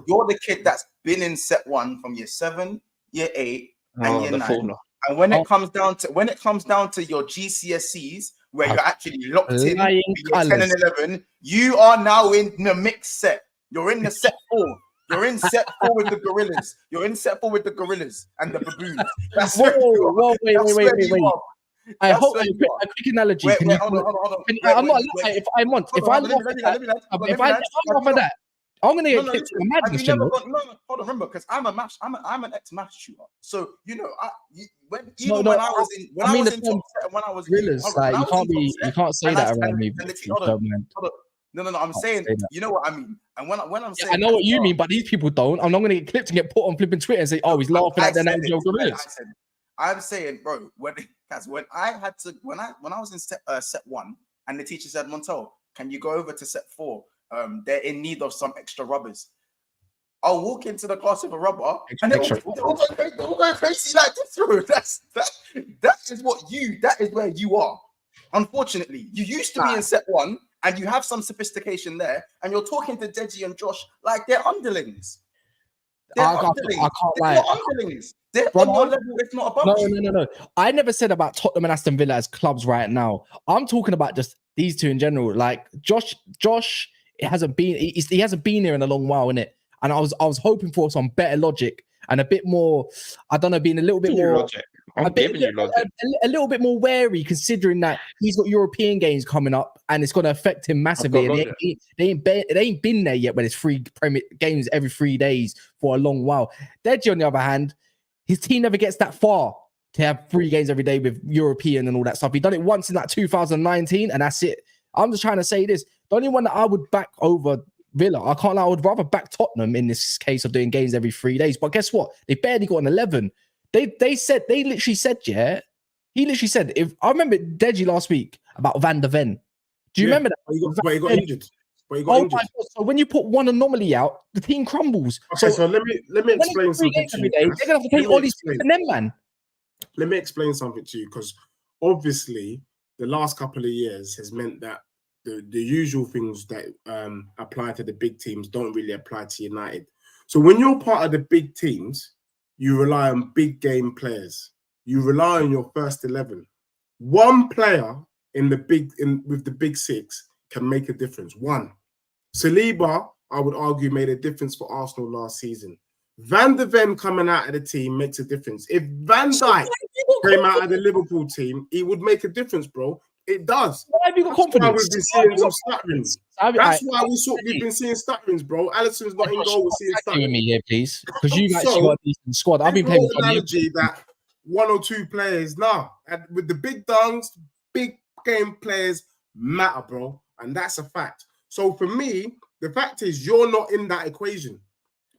You're the kid that's been in set 1 from year 7, year 8, and year 9. And when it comes down to your GCSEs, where you're actually locked in, you're 10 and 11, you are now in the mixed set. You're in the set 4. You're in set 4 with the gorillas. You're in set 4 with the gorillas and the baboons. That's wait. I hope a quick analogy. I'm not. If I want, if I laugh at that, I'm gonna get kicked to the madness. Hold on, remember, because I'm an ex-maths tutor. So you know, when I was gorillas, like you can't say that around me. No. I'm saying, you know what I mean. And when I'm saying, I know what you mean, but these people don't. I'm not going to get clipped and get put on flipping Twitter and say, "Oh, he's laughing at the name of gorillas." I'm saying, bro, when I was in set 1, and the teacher said, Montel, can you go over to set 4? They're in need of some extra rubbers. I'll walk into the class with a rubber, and they're all going crazy like this, bro. That is where you are. Unfortunately, you used to be in set 1, and you have some sophistication there, and you're talking to Deji and Josh like they're underlings. They're underlings. They're on your level, if not above you. No. I never said about Tottenham and Aston Villa as clubs right now. I'm talking about just these two in general. Like Josh, he hasn't been here in a long while, innit? And I was hoping for some better logic and a bit more, I don't know, being a little bit more logic. I'm giving you logic. A little bit more wary, considering that he's got European games coming up and it's going to affect him massively. And it ain't been there yet when it's 3 Premier games every 3 days for a long while. Deji, on the other hand, his team never gets that far to have 3 games every day with European and all that stuff. He done it once in 2019 and that's it. I'm just trying to say this. The only one that I would back over Villa, I can't lie, I would rather back Tottenham in this case of doing games every 3 days. But guess what? They barely got an 11. They literally said, he literally said, if I remember Deji last week about Van der Ven. Do you remember that? But he got injured. My God. So when you put one anomaly out, the team crumbles. Okay, so let me explain something to you. They're gonna have to take all these to them, man. Let me explain something to you, because obviously the last couple of years has meant that the usual things that apply to the big teams don't really apply to United. So when you're part of the big teams, you rely on big game players. You rely on your first 11. One player with the big 6 can make a difference. One. Saliba, I would argue, made a difference for Arsenal last season. Van der Ven coming out of the team makes a difference. If Van Dijk came out of the Liverpool team, he would make a difference, bro. It does. Why have you got confidence? We've been seeing some stutterings. That's why we've been seeing stutterings, bro. Alisson's not in goal. We're seeing stutterings. Me here, please, because you've actually got a decent squad. I've been playing with analogy that 1 or 2 players now, and with the big dunks, big game players matter, bro, and that's a fact. So for me, the fact is you're not in that equation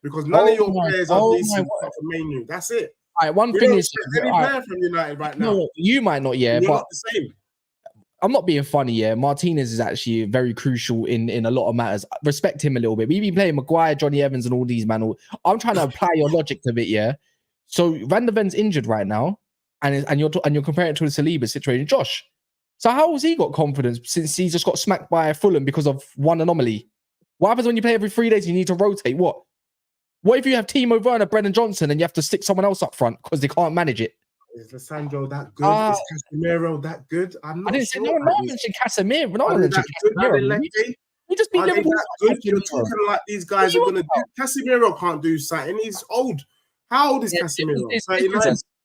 because none of your players are decent for menu. That's it. All right, one thing is any player from United right now. No, you might not, yeah, but not the same. I'm not being funny, yeah. Martinez is actually very crucial in a lot of matters. Respect him a little bit. We've been playing Maguire, Johnny Evans, and all these, man. I'm trying to apply your logic to it, yeah. So Van der Ven's injured right now, and you're comparing it to the Saliba situation, Josh. So how has he got confidence since he just got smacked by Fulham because of one anomaly? What happens when you play every 3 days? You need to rotate. What if you have Timo Werner, Brennan Johnson, and you have to stick someone else up front because they can't manage it? Is Lissandro that good? Is Casemiro that good? I'm not sure. No one mentioned Casemiro. No one mentioned Casemiro. We just beat Liverpool. You're talking like these guys are going to do. Casemiro can't do something. He's old. How old is Casemiro?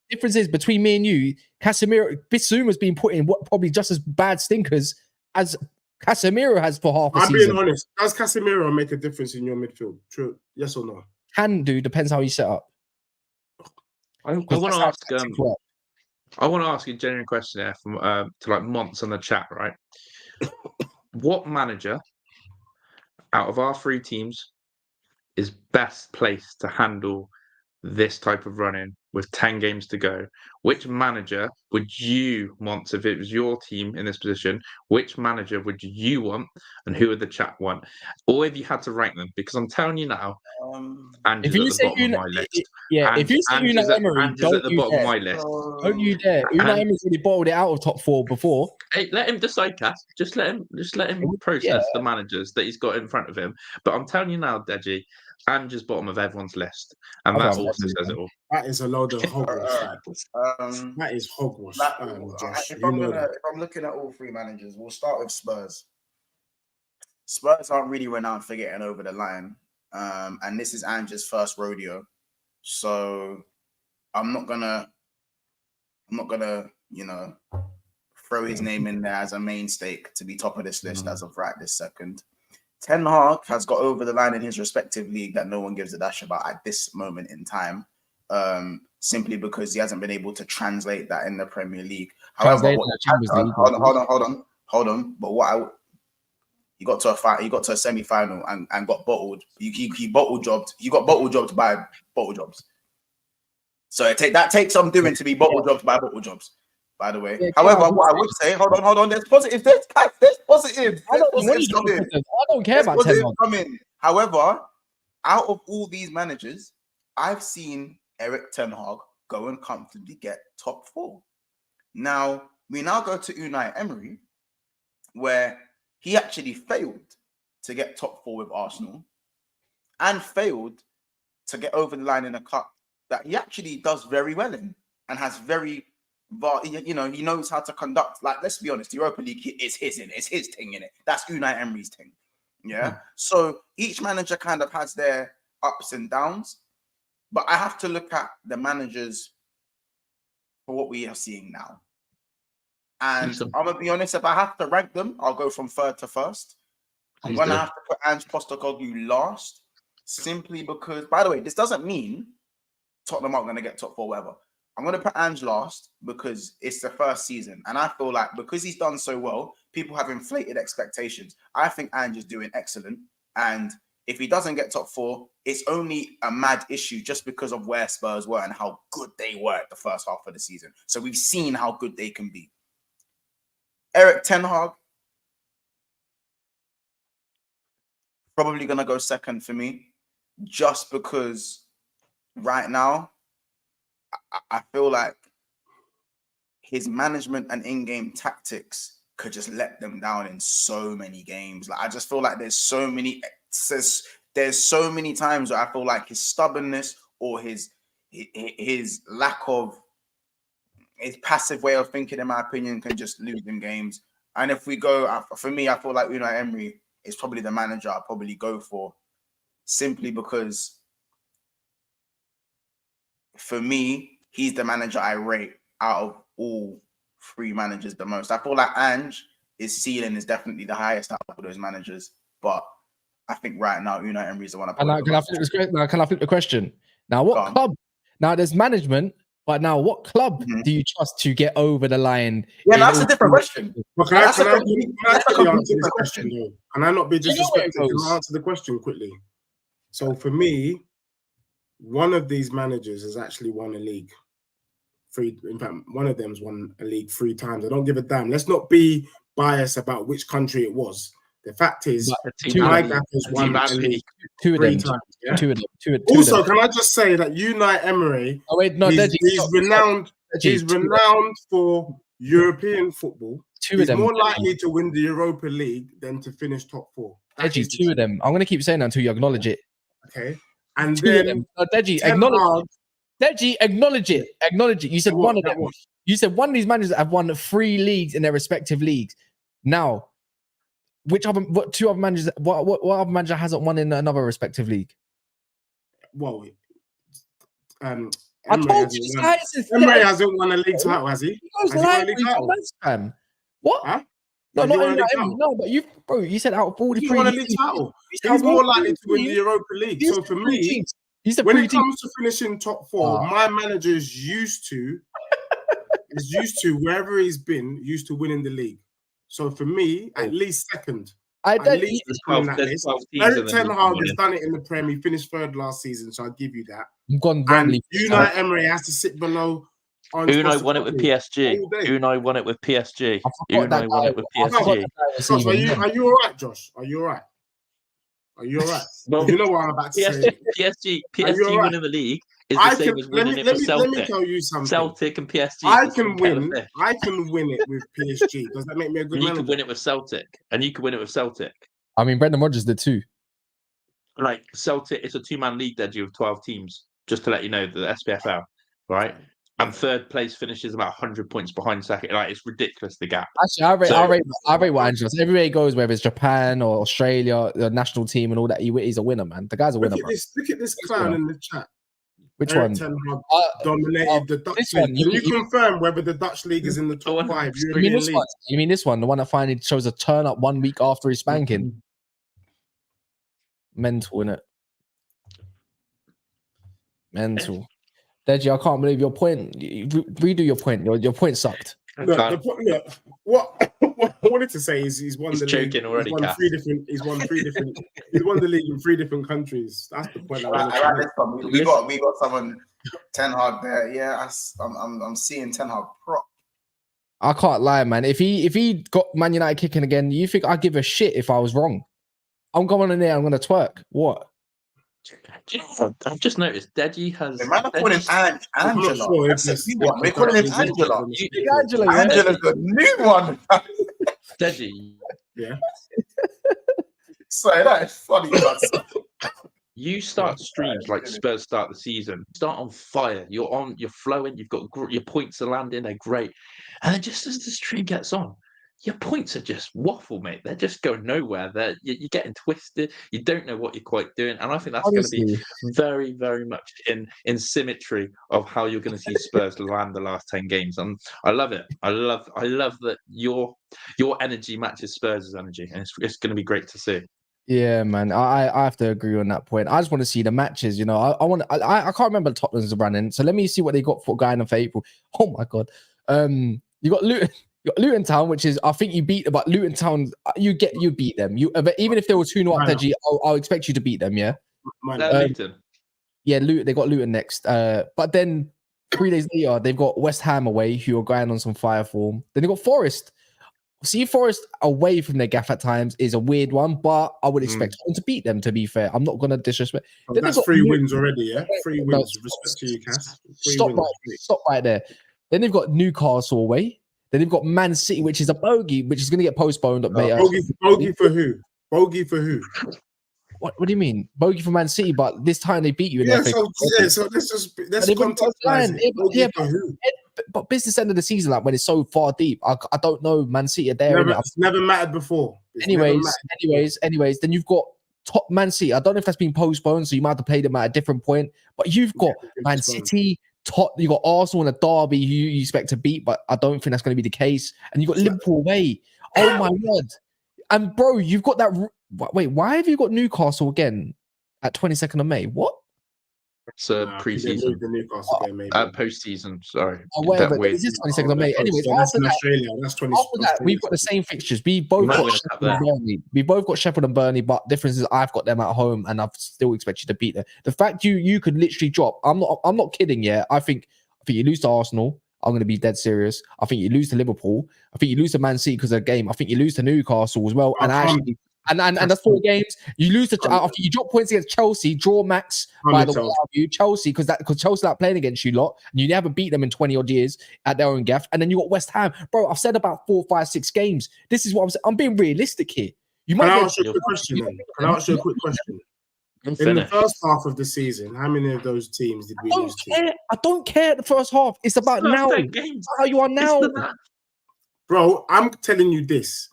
Difference is between me and you, Casemiro, Bissouma's been put in what probably just as bad stinkers as Casemiro has for half a season. I'm being honest. Does Casemiro make a difference in your midfield? True. Yes or no? Can do. Depends how you set up. I want to ask a genuine question here from to like Monts on the chat, right? What manager out of our 3 teams is best placed to handle this type of run-in with 10 games to go? Which manager would you want, if it was your team in this position, which manager would you want and who would the chat want? Or if you had to rank them, because I'm telling you now, Andrew's at the bottom of my list. Yeah, if you say Unai Emery, Andrew's at the bottom of my list. Don't you dare. Unai Emery's already bottled it out of top 4 before. Hey, let him decide, Cass. Just let him process the managers that he's got in front of him. But I'm telling you now, Deji, Andrew's bottom of everyone's list, and that also says it all. That is a load of hogwash. That is hogwash. Josh, if I'm looking at all 3 managers, we'll start with Spurs. Spurs aren't really renowned for getting over the line, and this is Andrew's first rodeo, so I'm not gonna, throw his name in there as a main stake to be top of this list as of right this second. Ten Hag has got over the line in his respective league that no one gives a dash about at this moment in time, simply because he hasn't been able to translate that in the Premier League. However, hold on. But he got to a semi-final and got bottled. He bottle jobbed. You got bottle jobbed by bottle jobs. So that takes some doing to be bottle jobbed by bottle jobs. by the way. Yeah, However, what I would say, hold on, there's positives. There's positives. I don't, Positives coming. I don't care about Positives 10 coming. However, out of all these managers, I've seen Erik ten Hag go and comfortably get top 4. Now, we now go to Unai Emery, where he actually failed to get top 4 with Arsenal and failed to get over the line in a cup that he actually does very well in and has very, he knows how to conduct. Like, let's be honest, Europa League is his thing in it. That's Unai Emery's thing. Yeah. So each manager kind of has their ups and downs, but I have to look at the managers for what we are seeing now. And I'm gonna be honest, if I have to rank them, I'll go from third to first. I'm gonna have to put Ange Postecoglou last, simply because, by the way, this doesn't mean Tottenham aren't gonna get top 4, whatever. I'm gonna put Ange last because it's the first season, and I feel like because he's done so well, people have inflated expectations. I think Ange is doing excellent, and if he doesn't get top 4, it's only a mad issue just because of where Spurs were and how good they were at the first half of the season. So we've seen how good they can be. Erik ten Hag, probably going to go second for me, just because right now, I feel like his management and in-game tactics could just let them down in so many games. Like, I just feel like there's so many times where I feel like his stubbornness or his lack of his passive way of thinking, in my opinion, can just lose in games. And if we go, for me, I feel like Unai Emery is probably the manager I'll probably go for, simply because for me, he's the manager I rate out of all 3 managers the most. I feel like Ange, his ceiling is definitely the highest out of those managers, but I think right now Unai Emery is the one. Can I flip the question? Now, what club? Now, there's management, but now what club do you trust to get over the line? Yeah, that's a different question. Well, can I not be disrespectful? Can I answer the question quickly? So for me, one of these managers has actually won a league. In fact, one of them's won a league 3 times. I don't give a damn. Let's not be biased about which country it was. The fact is, my gap has won a league 3 times. Yeah? Two of them. Also, can I just say that Unai Emery, he's renowned. He's renowned for European football. He's more likely to win the Europa League than to finish top 4. Deji, 2 of them. I'm going to keep saying that until you acknowledge it. Okay. And then Deji, acknowledge it. Deji, acknowledge it. Acknowledge it. You said one of them. You said one of these managers have won 3 leagues in their respective leagues. Now, what other manager hasn't won in another respective league? Well, I told you, Emery hasn't won a league title, has he? Has he won a league title? What? Huh? No, not Emery. No, but you said out of 43. He won a league title. He's more likely to win the Europa League. So for me, when it comes to finishing top 4, my manager is used to wherever he's been, used to winning the league. So for me, at least second. Erik ten Hag has done it in the Premier. He finished 3rd last season, so I'll give you that. Unai Emery has to sit below. Unai won it with PSG. Unai won it with PSG. Josh, are you all right, Josh? Are you all right? Well, you know what I'm about to say. PSG winning the league is the same as winning it for Celtic. Let me tell you something. Celtic and PSG. I can win it with PSG. Does that make me a good manager? You can win it with Celtic. And you can win it with Celtic. I mean, Brendan Rodgers did too. Like, Celtic, it's a 2-man league there with 12 teams. Just to let you know, the SPFL, right? And 3rd place finishes about 100 points behind second. Like, it's ridiculous, the gap. Actually, I rate what Ange does. Everywhere he goes, whether it's Japan or Australia, the national team and all that, he's a winner, man. The guy's a winner. Look at this clown in the chat. Which Erik one? ten Hag dominated the Dutch league. Can you confirm whether the Dutch league is in the top 5 European leagues? You mean this one? The one that finally shows a turn up 1 week after his spanking? Mental, innit? Mental. Deji, I can't believe your point. Redo your point. Your point sucked. What I wanted to say is he's won the league. Already, he's won the league in 3 different countries. That's the point. We got someone 10 Hag there. Yeah, I'm seeing 10 Hag prop. I can't lie, man. If he got Man United kicking again, you think I'd give a shit if I was wrong? I'm going in there. I'm gonna twerk. What? I've just noticed Deji has. The man are calling Angela. sure if That's a this- new one. We're calling him this- Angela. Angela, yeah. Angela's a new one. Deji, Yeah. Sorry, that is funny. you start streams like Spurs start the season. Start on fire. You're flowing. You've got your points are landing. They're great, and then just as the stream gets on, your points are just waffle, mate. They're just going nowhere. You're getting twisted. You don't know what you're quite doing, and I think that's going to be very, very much in symmetry of how you're going to see Spurs land the last 10 games. And I love it. I love that your energy matches Spurs' energy, and it's going to be great to see. Yeah, man. I have to agree on that point. I just want to see the matches. You know, I can't remember the Tottenham's running. So let me see what they got for going on for April. Oh my god. You got Luton. Luton Town, which is I think you beat, but Luton Town, you beat them. But even if there was 2-0 up, Deji, I'll expect you to beat them. Yeah. Luton. Yeah, Luton. They got Luton next. But then 3 days later, they've got West Ham away, who are going on some fire form. Then they got Forest. See, Forest away from their gaff at times is a weird one, but I would expect them to beat them. To be fair, I'm not going to disrespect. Oh, that's 3 wins already, yeah. 3 wins. Respect to you, Cass. Stop right there. Then they've got Newcastle away. Then they've got Man City, which is a bogey, which is going to get postponed. Bogey for who? Bogey for who? What do you mean? Bogey for Man City, but this time they beat you. In so let's contextualize it. Bogey for who? But business end of the season, like when it's so far deep, I don't know. Man City are there. It's never mattered before. Anyways, then you've got top Man City. I don't know if that's been postponed, so you might have to play them at a different point. But you've got Man City. You got Arsenal in a derby who you expect to beat, but I don't think that's going to be the case. And you got Liverpool away. Oh my god! And bro, you've got that. Wait, why have you got Newcastle again at 22nd of May? What? It's a pre-season. Post-season, sorry. Whatever. It's just 22nd of May. Anyways, after that, we've got the same fixtures. We both got Sheffield and Burnley. We both got Sheffield and Burnley, but difference is I've got them at home, and I've still expect you to beat them. The fact you could literally drop. I'm not kidding. Yeah, I think you lose to Arsenal. I'm going to be dead serious. I think you lose to Liverpool. I think you lose to Man City because of the game. I think you lose to Newcastle as well. And that's 4 games. You lose to after you drop points against Chelsea, draw Max by the way of you, Chelsea, because Chelsea are playing against you lot, and you never beat them in 20 odd years at their own gaff. And then you got West Ham, bro. I've said about 4, 5, 6 games. This is what I'm saying. I'm being realistic here. Can I ask you a quick question? In the first half of the season, how many of those teams did we lose to? I don't care the first half. It's about now. How you are now. Bro, I'm telling you this.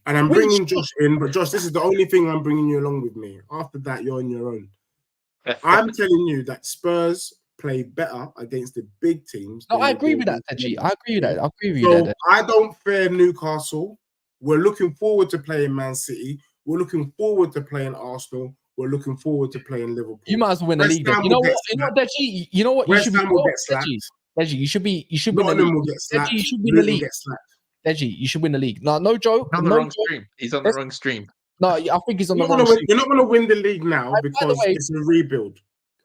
And I'm bringing Josh in, but Josh, this is the only thing I'm bringing you along with me. After that, you're on your own. I'm telling you that Spurs play better against the big teams. No, I agree with that, Deji. I agree with that. I agree with you. So I don't fear Newcastle. We're looking forward to playing Man City. We're looking forward to playing Arsenal. We're looking forward to playing Liverpool. You might as well win the league. You know what, Deji? You know what? You should be Deji. You should win the league. Deji, you should win the league. Deji, you should win the league. No joke. He's on the wrong stream. He's on the wrong stream. No, I think he's on the wrong stream. You're not going to win the league now because it's a rebuild.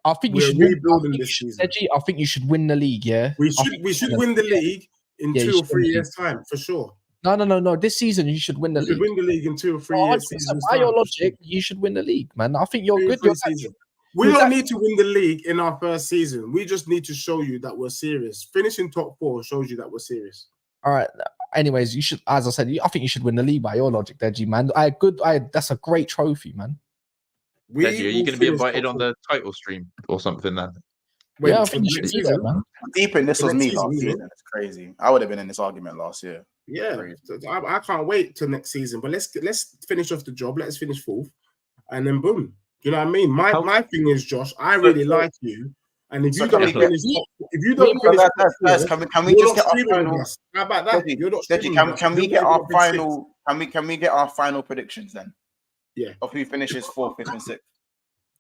I think you should rebuilding this season. Deji, I think you should win the league. Yeah, we should win the league in 2 or 3 years' time for sure. No. This season you should win the league. You should win the league in 2 or 3 years. By your logic, you should win the league, man. I think you're good. We don't need to win the league in our first season. We just need to show you that we're serious. Finishing top 4 shows you that we're serious. All right. Anyways, you should, as I said, I think you should win the league by your logic, Deji, man. That's a great trophy, man. Deji, are you going to be invited on the title stream or something then? Yeah, I think you should do that, man. Deep in this was me last season. It's crazy. I would have been in this argument last year. Yeah, I can't wait till next season. But let's finish off the job. Let's finish 4th, and then boom. You know what I mean? My thing is, Josh, I really like you. And if you don't finish, can we just get our final? How about that? Can we get our final? Can we get our final predictions then? Yeah, of who finishes 4th, 5th, and 6th.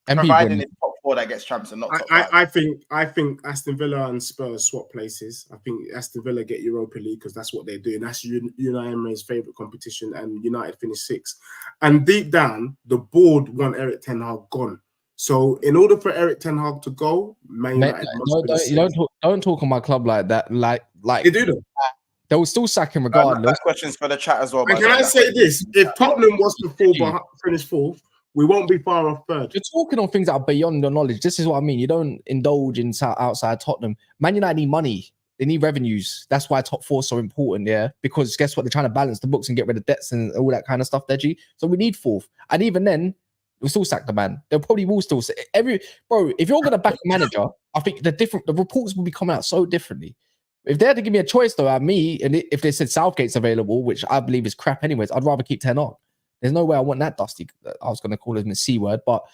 Providing it's top 4 that gets champs and not top 5. I think Aston Villa and Spurs swap places. I think Aston Villa get Europa League because that's what they're doing. That's Unai Emery's favourite competition, and United finish 6th. And deep down, the board want Eric Ten Hag gone. So in order for Eric Ten Hag to go, Man United don't talk on my club like that. Like they do though. They will still sack him That's regardless. questions for the chat as well. And by can the way. I say this? If Tottenham was to finish fourth, we won't be far off third. You're talking on things that are beyond your knowledge. This is what I mean. You don't indulge in outside Tottenham. Man United need money. They need revenues. That's why top four is so important, yeah? Because guess what? They're trying to balance the books and get rid of debts and all that kind of stuff, Deji. So we need fourth. And even then, we'll still sack the man. They probably will still say bro, if you're gonna back a manager, I think the reports will be coming out so differently. If they had to give me a choice though, at me, and if they said Southgate's available, which I believe is crap anyways, I'd rather keep 10 on. There's no way I want that dusty. I was gonna call him a C word, but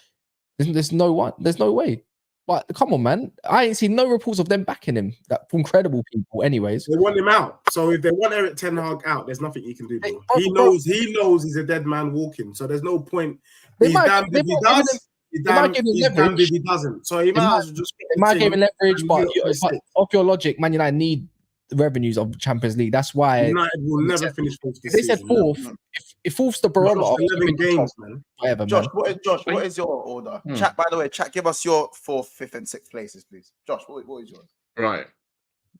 there's no way. But come on, man. I ain't seen no reports of them backing him from credible people anyways. They want him out. So if they want Eric Ten Hag out, there's nothing you can do. Bro. He knows he's a dead man walking. So there's no point. He's damned if he does. He's damned if he doesn't. So he might as well just. They might give him leverage, but off your logic, Man United need the revenues of the Champions League. That's why United will never finish fourth this season. They said fourth. If fourth's the barometer, 11 games, man. Whatever, Josh, man. What is your order? Chat, by the way, chat, give us your 4th, 5th, and 6th places, please. Josh, what is yours? Right.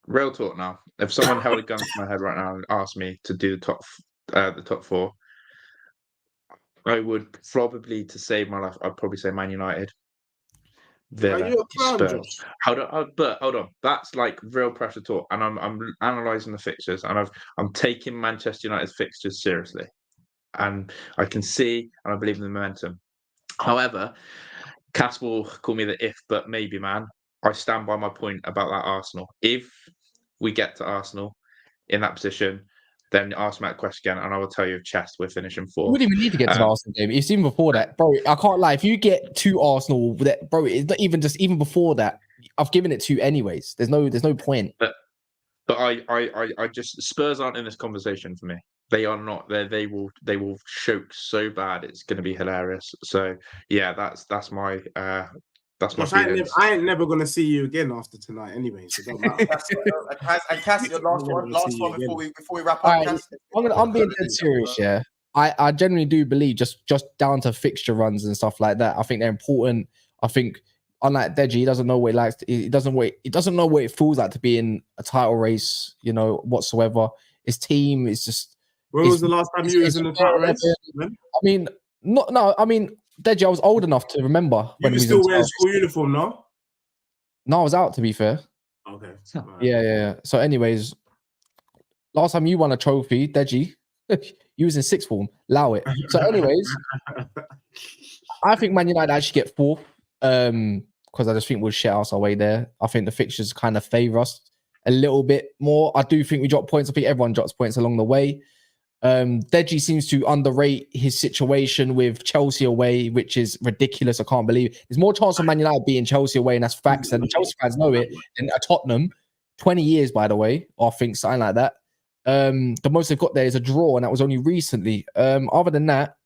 Real talk now. If someone held a gun to my head right now and asked me to do the top four, I would probably, to save my life, I'd probably say Man United. Villa, Spurs. Hold on. That's like real pressure talk, and I'm analysing the fixtures, and I'm taking Manchester United's fixtures seriously, and I can see and I believe in the momentum. However, Cass will call me the if but maybe man. I stand by my point about that Arsenal. If we get to Arsenal in that position, then ask me that question again, and I will tell you if chest we're finishing fourth. We wouldn't even need to get to the Arsenal game. It's even before that, bro. I can't lie. If you get to Arsenal, bro, it's not even before that. I've given it to you anyways. There's no point. But I just Spurs aren't in this conversation for me. They are not. They will choke so bad. It's going to be hilarious. So yeah, that's my. That's my I ain't never gonna see you again after tonight, anyway. So don't matter. And Cass, your last one before we wrap up. Right, I'm being dead serious, yeah. I genuinely do believe just down to fixture runs and stuff like that. I think they're important. I think unlike Deji, he doesn't know what he likes. He doesn't know what it feels like to be in a title race, whatsoever. His team is just. When was the last time you was in a title race? I mean, Deji, I was old enough to remember when you were still wearing school uniform, no? No, I was out, to be fair. Okay. Yeah. So, anyways, last time you won a trophy, Deji, you was in sixth form. Allow it. So, anyways, I think Man United actually get fourth because I just think we'll shit our way there. I think the fixtures kind of favour us a little bit more. I do think we drop points. I think everyone drops points along the way. Deji seems to underrate his situation with Chelsea away, which is ridiculous. I can't believe it. There's more chance of Man United being Chelsea away, and that's facts. And Chelsea fans know it. And at Tottenham, 20 years, by the way, or I think something like that. The most they've got there is a draw, and that was only recently. Other than that,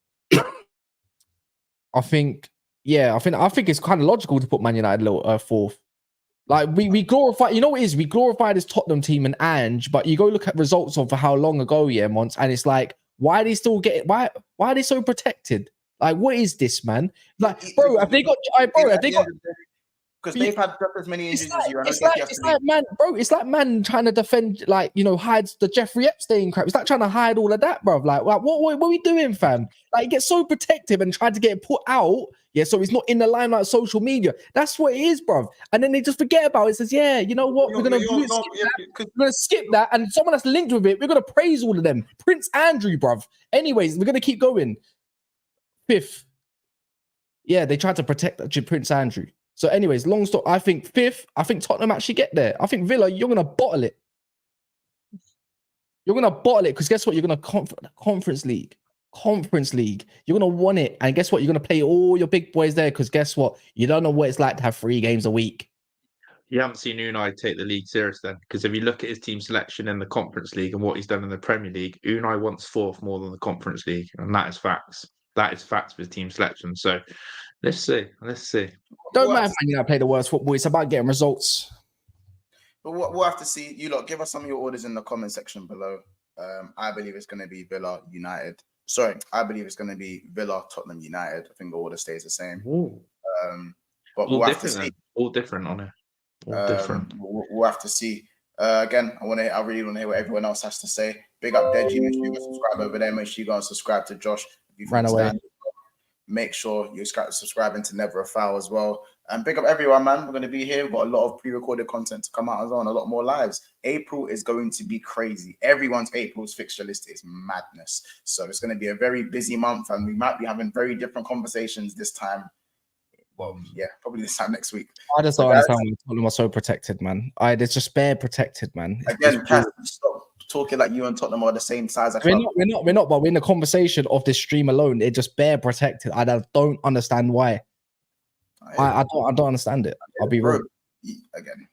I think it's kind of logical to put Man United fourth. Like we glorify, you know what it is? We glorify this Tottenham team and Ange, but you go look at results of how long ago, once, and it's like, why are they still getting? Why are they so protected? Like, what is this, man? Like, bro, have they got? Because they've had just as many injuries as you. It's like man trying to defend, hides the Jeffrey Epstein crap. It's like trying to hide all of that, bro. Like what are we doing, fam? Like, he gets so protective and tried to get it put out. Yeah, so he's not in the limelight of social media. That's what it is, bro. And then they just forget about it. It says, yeah, you know what? We're going to skip that. And someone that's linked with it, we're going to praise all of them. Prince Andrew, bro. Anyways, we're going to keep going. Fifth. Yeah, they tried to protect Prince Andrew. So anyways, long story. I think fifth. I think Tottenham actually get there. I think Villa, you're going to bottle it. You're going to bottle it because guess what? You're going to Conference League. You're going to want it. And guess what? You're going to play all your big boys there because guess what? You don't know what it's like to have 3 games a week. You haven't seen Unai take the league serious then, because if you look at his team selection in the Conference League and what he's done in the Premier League, Unai wants 4th more than the Conference League, and that is facts. That is facts with team selection. So let's see. Don't matter if I play the worst football. It's about getting results. But we'll have to see. You lot, give us some of your orders in the comment section below. I believe it's going to be Villa, United. Sorry, I believe it's going to be Villa, Tottenham, United. I think the order stays the same. But we'll have to see. All different on it. All different. We'll have to see. Again, I really want to hear what everyone else has to say. Big up Deji. Make sure you go subscribe over there. Make sure you go and subscribe to Josh. If you Ran away. Make sure you subscribe to Never a Foul as well. And big up everyone, man. We're going to be here. We've got a lot of pre-recorded content to come out as well, and a lot more lives. April is going to be crazy. Everyone's April's fixture list is madness. So it's going to be a very busy month, and we might be having very different conversations this time. Well, yeah, probably this time next week. I just don't understand why Tottenham are so protected, man. It's just bare protected, man. Again, Cass, stop talking like you and Tottenham are the same size. We're not, but we're in the conversation of this stream alone. It just bare protected. I don't understand why. I don't understand it. I'll be real. Again,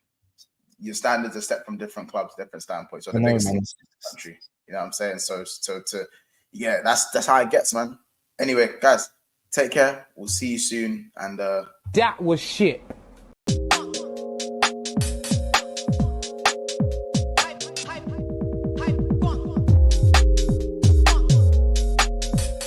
your standards are set from different clubs, different standpoints. So the I know, biggest man. in the country. You know what I'm saying? So yeah, that's how it gets, man. Anyway, guys, take care. We'll see you soon. And that was shit.